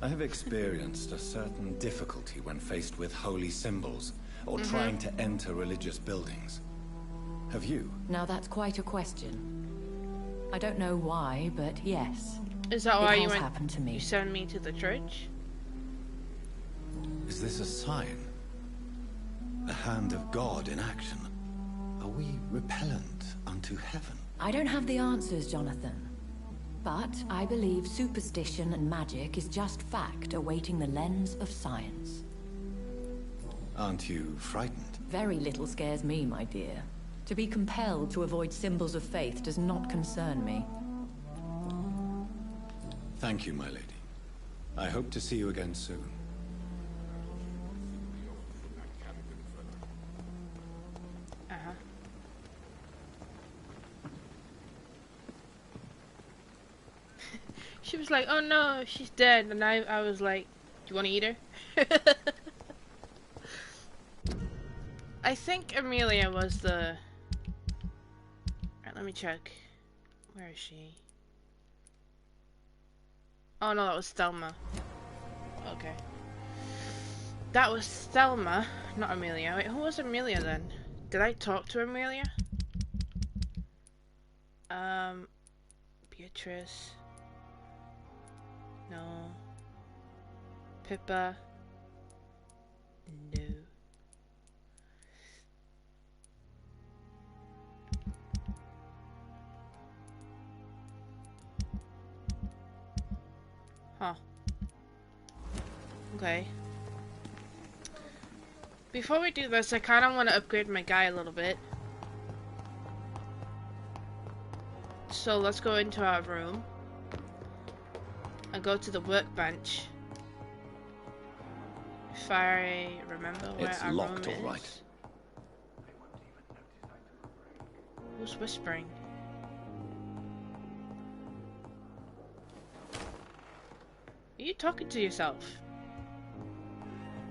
Speaker 11: I have experienced a certain difficulty when faced with holy symbols or trying to enter religious buildings. Have you?
Speaker 3: Now that's quite a question. I don't know why, but yes.
Speaker 1: Is that why
Speaker 3: it has happened to me.
Speaker 1: You sent me to the church?
Speaker 11: Is this a sign? The hand of God in action? Are we repellent unto heaven?
Speaker 3: I don't have the answers, Jonathan. But I believe superstition and magic is just fact awaiting the lens of science.
Speaker 11: Aren't you frightened?
Speaker 3: Very little scares me, my dear. To be compelled to avoid symbols of faith does not concern me.
Speaker 11: Thank you, my lady. I hope to see you again soon.
Speaker 1: She was like, oh no, she's dead. And I was like, do you want to eat her? I think Amelia was the... Alright, let me check. Where is she? Oh no, that was Thelma. Okay. That was Thelma, not Amelia. Wait, who was Amelia then? Did I talk to Amelia? Beatrice. No. Pippa. No. Huh. Okay. Before we do this, I kind of want to upgrade my guy a little bit. So let's go into our room. And go to the workbench. If I remember where
Speaker 11: It's
Speaker 1: our
Speaker 11: locked,
Speaker 1: room is.
Speaker 11: all right.
Speaker 1: Who's whispering? Are you talking to yourself?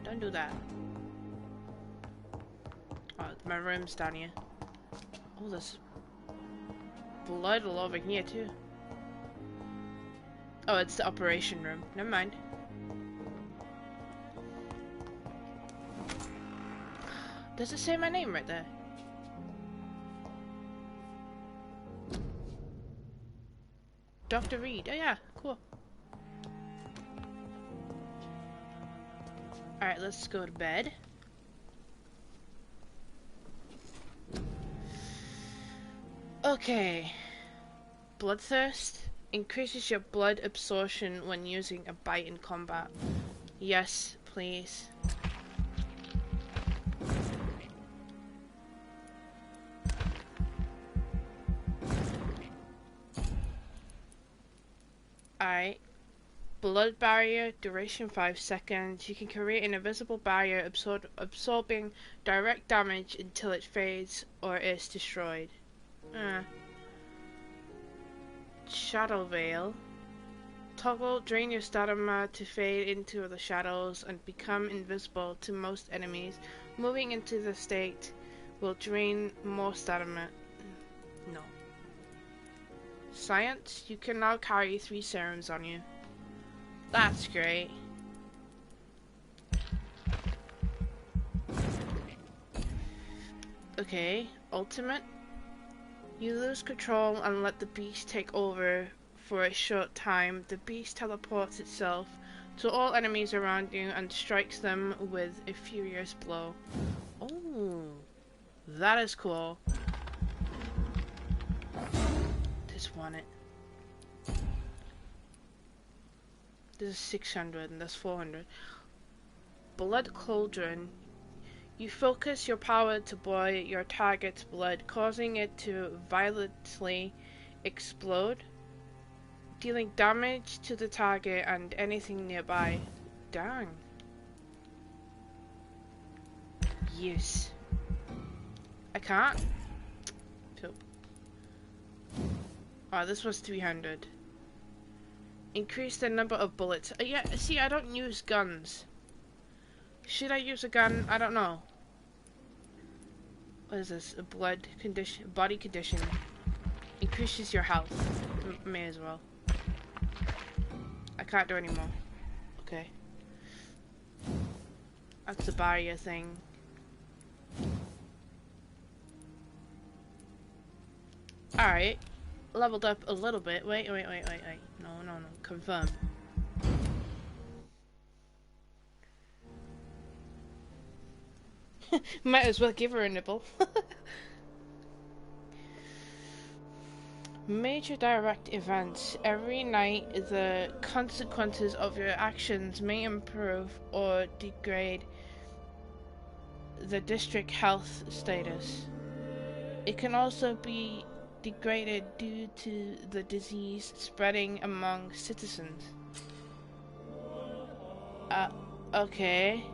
Speaker 1: Don't do that. Oh, my room's down here. Oh, there's blood all over here too. Oh, it's the operation room. Never mind. Does it say my name right there? Dr. Reed. Oh yeah, cool. Alright, let's go to bed. Okay. Bloodthirst increases your blood absorption when using a bite in combat. Yes, please. Alright. Blood barrier, duration 5 seconds. You can create an invisible barrier absorbing direct damage until it fades or is destroyed. Shadow Veil. Toggle, drain your stamina to fade into the shadows and become invisible to most enemies. Moving into the state will drain more stamina. No. Science, you can now carry 3 serums on you. That's great. Okay, ultimate. You lose control and let the beast take over for a short time. The beast teleports itself to all enemies around you and strikes them with a furious blow. Oh, that is cool. Just want it. This is 600 and that's 400. Blood Cauldron. You focus your power to boil your target's blood, causing it to violently explode. Dealing damage to the target and anything nearby. Dang. Yes. I can't. Poop. Oh, this was 300. Increase the number of bullets. Yeah, see, I don't use guns. Should I use a gun? I don't know. What is this? A blood condition, body condition. Increases your health. May as well. I can't do any more. Okay. That's the barrier thing. Alright. Leveled up a little bit. Wait. No. Confirm. Might as well give her a nibble. Major direct events. Every night, the consequences of your actions may improve or degrade the district health status. It can also be degraded due to the disease spreading among citizens. Okay.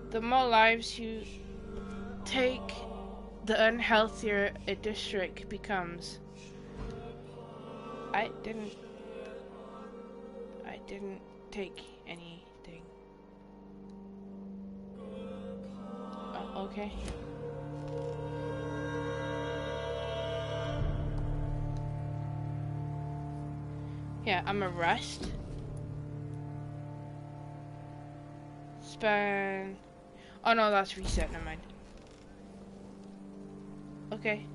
Speaker 1: The more lives you take, the unhealthier a district becomes. I didn't take anything. Oh, okay. Yeah, I'm a rest. Spend. Oh no, that's reset. Never mind. Okay.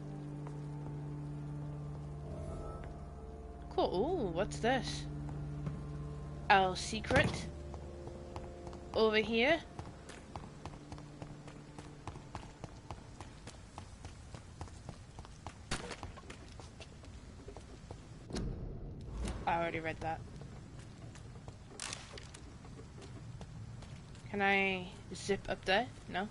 Speaker 1: Cool. Ooh, what's this? Our secret. Over here. I already read that. Can I zip up there? No?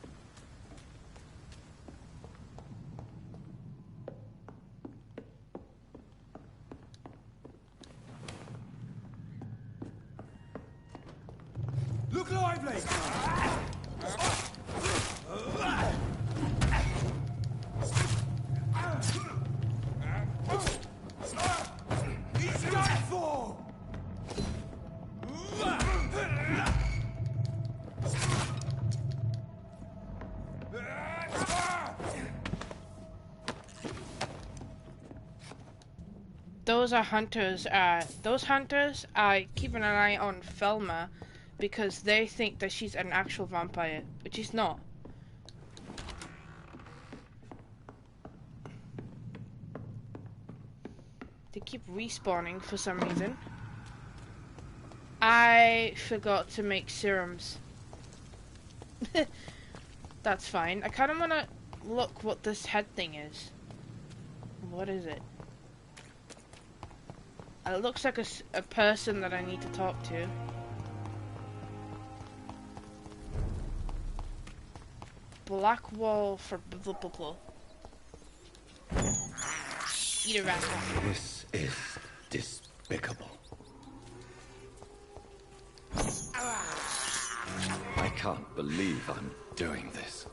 Speaker 4: Look lively! He's done for!
Speaker 1: Those are hunters. Those hunters are keeping an eye on Felma because they think that she's an actual vampire, but she's not. They keep respawning for some reason. I forgot to make serums. That's fine. I kind of want to look what this head thing is. What is it? It looks like a person that I need to talk to. Black wall for blah blah blah. Eat a rat.
Speaker 2: This is despicable. I can't believe I'm doing this.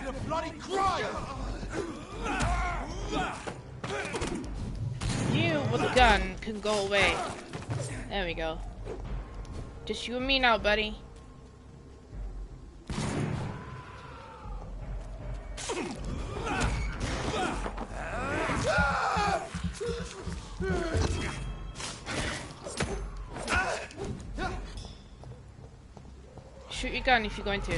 Speaker 4: The bloody crime!
Speaker 1: You with a gun can go away. There we go. Just you and me now, buddy. Shoot your gun if you're going to.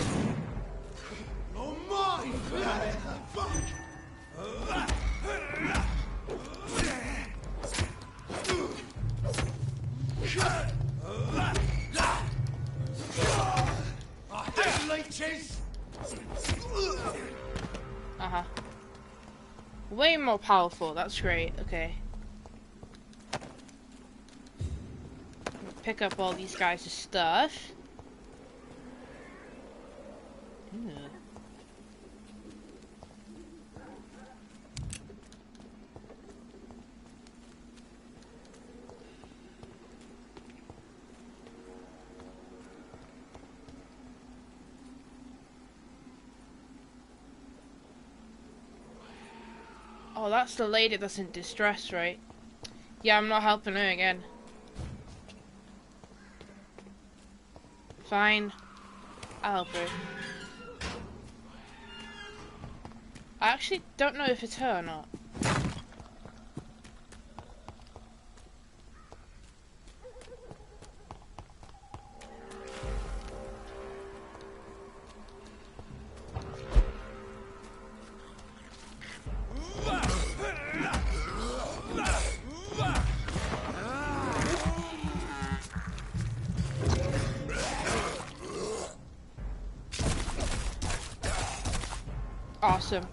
Speaker 1: Uh-huh. Way more powerful, that's great, okay. Pick up all these guys' stuff. Ew. Oh, that's the lady that's in distress, right? Yeah, I'm not helping her again. Fine. I'll help her. I actually don't know if it's her or not. Awesome.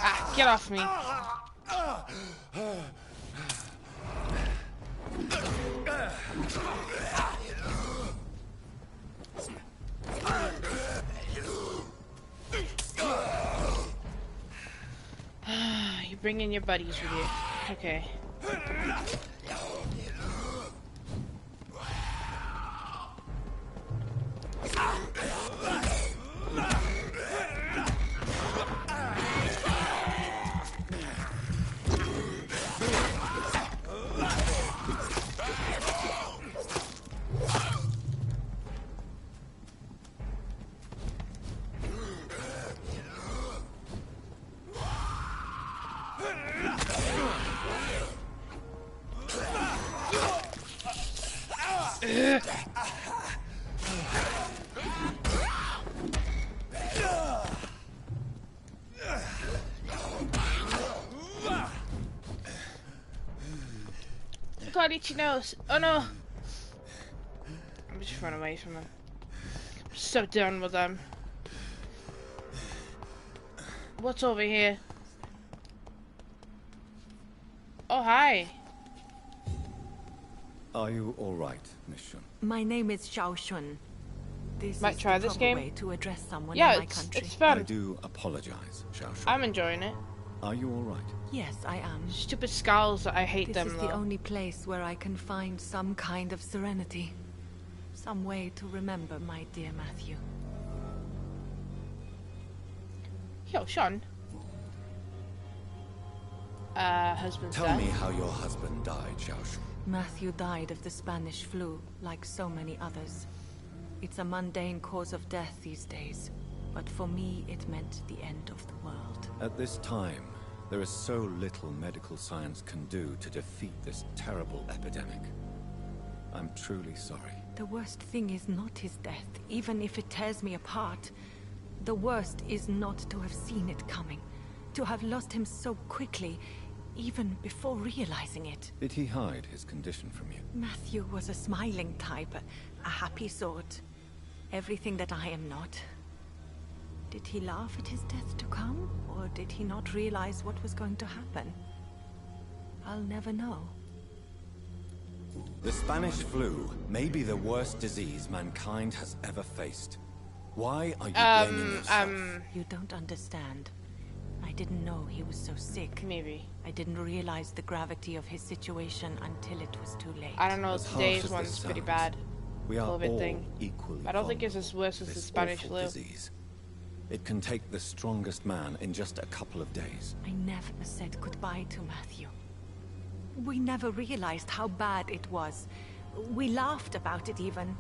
Speaker 1: Ah, get off me. You bring in your buddies with you. Okay. God, itchy nose. Oh no! I'm just run away from them. I'm so done with them. What's over here? Oh, hi.
Speaker 11: Are you all right, Miss Shun?
Speaker 13: My name is Xiao Shun. This
Speaker 1: Might
Speaker 13: is
Speaker 1: try
Speaker 13: the
Speaker 1: this
Speaker 13: proper
Speaker 1: game.
Speaker 13: way to address someone
Speaker 1: Yeah,
Speaker 13: in my country.
Speaker 1: it's fun.
Speaker 11: I do apologize, Xiao Shun.
Speaker 1: I'm enjoying it.
Speaker 11: Are you all right?
Speaker 13: Yes, I am.
Speaker 1: Stupid skulls, I hate
Speaker 13: This
Speaker 1: them
Speaker 13: is
Speaker 1: though.
Speaker 13: the only place where I can find some kind of serenity. Some way to remember my dear Matthew.
Speaker 1: Yo, Sean. Husband's
Speaker 11: Tell
Speaker 1: death.
Speaker 11: me how your husband died, Xiao Shun.
Speaker 13: Matthew died of the Spanish flu, like so many others. It's a mundane cause of death these days, but for me it meant the end of the world.
Speaker 11: At this time, there is so little medical science can do to defeat this terrible epidemic. I'm truly sorry.
Speaker 13: The worst thing is not his death, even if it tears me apart. The worst is not to have seen it coming, to have lost him so quickly, even before realizing it.
Speaker 11: Did he hide his condition from you?
Speaker 13: Matthew was a smiling type, a happy sort. Everything that I am not. Did he laugh at his death to come, or did he not realize what was going to happen? I'll never know.
Speaker 11: The Spanish flu may be the worst disease mankind has ever faced. Why are you blaming yourself?
Speaker 13: You don't understand. I didn't know he was so sick.
Speaker 1: Maybe.
Speaker 13: I didn't realize the gravity of his situation until it was too late.
Speaker 1: I don't know, today's one's pretty bad.
Speaker 11: We are
Speaker 1: COVID
Speaker 11: all
Speaker 1: thing.
Speaker 11: equally
Speaker 1: I don't think it's as worse as the
Speaker 11: this
Speaker 1: Spanish
Speaker 11: awful
Speaker 1: flu.
Speaker 11: disease. It can take the strongest man in just a couple of days.
Speaker 13: I never said goodbye to Matthew. We never realized how bad it was. We laughed about it even.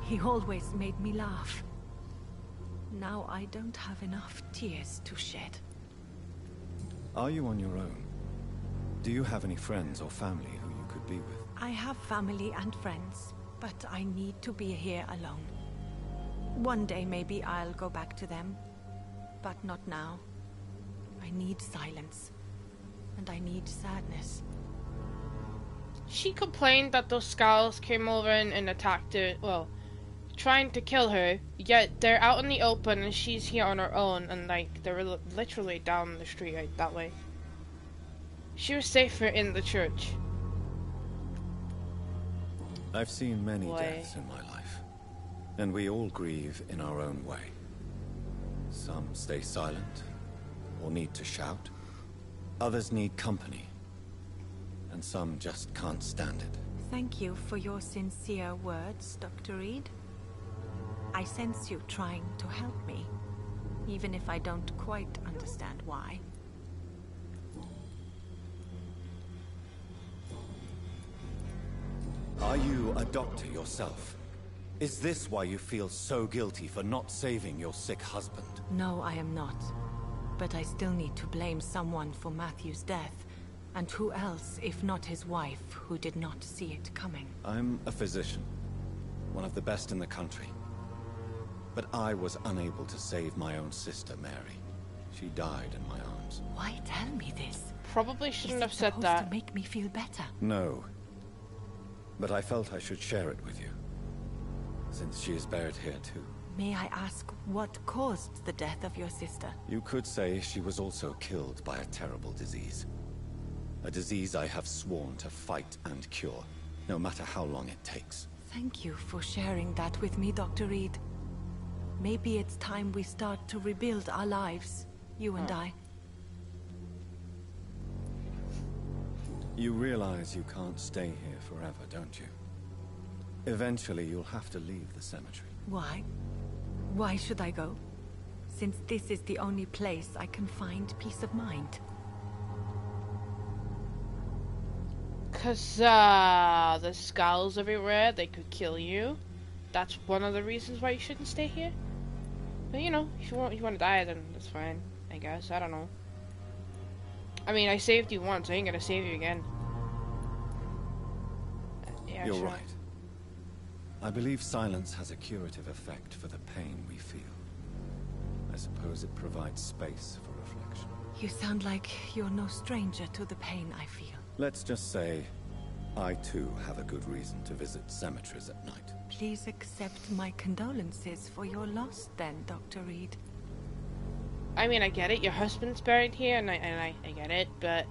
Speaker 13: He always made me laugh. Now I don't have enough tears to shed.
Speaker 11: Are you on your own? Do you have any friends or family who you could be with?
Speaker 13: I have family and friends, but I need to be here alone. One day maybe I'll go back to them, but not now. I need silence, and I need sadness.
Speaker 1: She complained that those skulls came over and attacked her, well, trying to kill her, yet they're out in the open and she's here on her own, and like, they're literally down the street right that way. She was safer in the church.
Speaker 11: I've seen many deaths in my life, and we all grieve in our own way. Some stay silent, or need to shout. Others need company, and some just can't stand it.
Speaker 13: Thank you for your sincere words, Dr. Reed. I sense you trying to help me, even if I don't quite understand why.
Speaker 11: Are you a doctor yourself? Is this why you feel so guilty for not saving your sick husband?
Speaker 13: No, I am not. But I still need to blame someone for Matthew's death. And who else, if not his wife, who did not see it coming?
Speaker 11: I'm a physician, one of the best in the country. But I was unable to save my own sister, Mary. She died in my arms.
Speaker 13: Why tell me this?
Speaker 1: Probably shouldn't have said
Speaker 13: Is it
Speaker 1: that.
Speaker 13: supposed to make me feel better?
Speaker 11: No. But I felt I should share it with you, since she is buried here too.
Speaker 13: May I ask what caused the death of your sister?
Speaker 11: You could say she was also killed by a terrible disease. A disease I have sworn to fight and cure, no matter how long it takes.
Speaker 13: Thank you for sharing that with me, Dr. Reed. Maybe it's time we start to rebuild our lives, you and I.
Speaker 11: You realize you can't stay here forever, don't you? Eventually, you'll have to leave the cemetery.
Speaker 13: Why? Why should I go? Since this is the only place I can find peace of mind.
Speaker 1: 'Cause, there's skulls everywhere, they could kill you. That's one of the reasons why you shouldn't stay here. But you know, if you want to die, then that's fine, I guess. I don't know. I mean, I saved you once, I ain't gonna save you again. Yeah,
Speaker 11: You're
Speaker 1: sure.
Speaker 11: right. I believe silence has a curative effect for the pain we feel. I suppose it provides space for reflection.
Speaker 13: You sound like you're no stranger to the pain I feel.
Speaker 11: Let's just say, I too have a good reason to visit cemeteries at night.
Speaker 13: Please accept my condolences for your loss then, Dr. Reed.
Speaker 1: I mean, I get it, your husband's buried here, and I get it, but,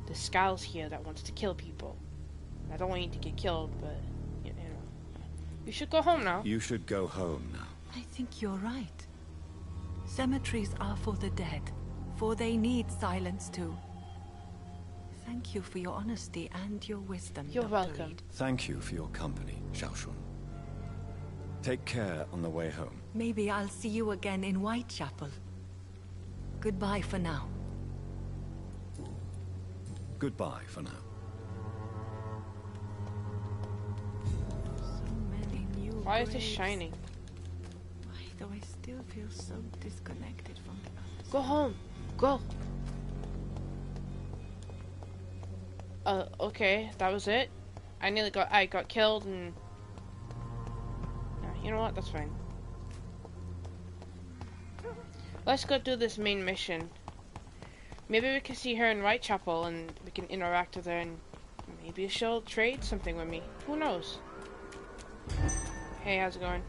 Speaker 1: the skull's here that wants to kill people. I don't want you to get killed, but, you know. You should go home now.
Speaker 11: You should go home now.
Speaker 13: I think you're right. Cemeteries are for the dead, for they need silence too. Thank you for your honesty and your wisdom,
Speaker 1: You're
Speaker 13: Dr.
Speaker 1: welcome.
Speaker 13: Reed.
Speaker 11: Thank you for your company, Xiaoshun. Take care on the way home.
Speaker 13: Maybe I'll see you again in Whitechapel. Goodbye for now.
Speaker 11: Goodbye for now.
Speaker 13: So many new
Speaker 1: Why is this
Speaker 13: graves.
Speaker 1: shining?
Speaker 13: Why do I still feel so disconnected from the others?
Speaker 1: Go home. Go. Okay, that was it. I got killed and... You know what, that's fine. Let's go do this main mission. Maybe we can see her in Whitechapel and we can interact with her and maybe she'll trade something with me. Who knows? Hey, how's it going?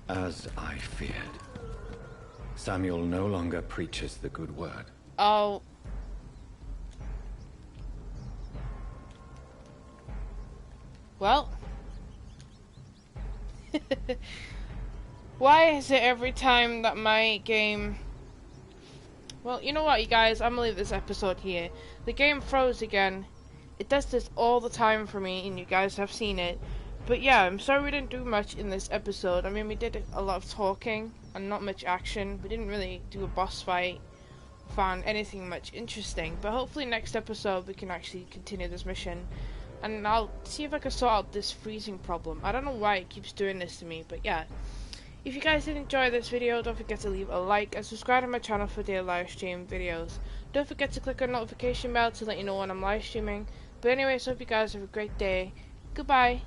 Speaker 2: As I feared. Samuel no longer preaches the good word.
Speaker 1: Oh. Well. Why is it every time that my game... Well, you know what, you guys? I'm gonna leave this episode here. The game froze again. It does this all the time for me, and you guys have seen it. But yeah, I'm sorry we didn't do much in this episode. I mean, we did a lot of talking and not much action. We didn't really do a boss fight, found anything much interesting. But hopefully next episode we can actually continue this mission. And I'll see if I can sort out this freezing problem. I don't know why it keeps doing this to me, but yeah. If you guys did enjoy this video, don't forget to leave a like and subscribe to my channel for daily live stream videos. Don't forget to click on the notification bell to let you know when I'm live streaming. But anyways, hope you guys have a great day. Goodbye.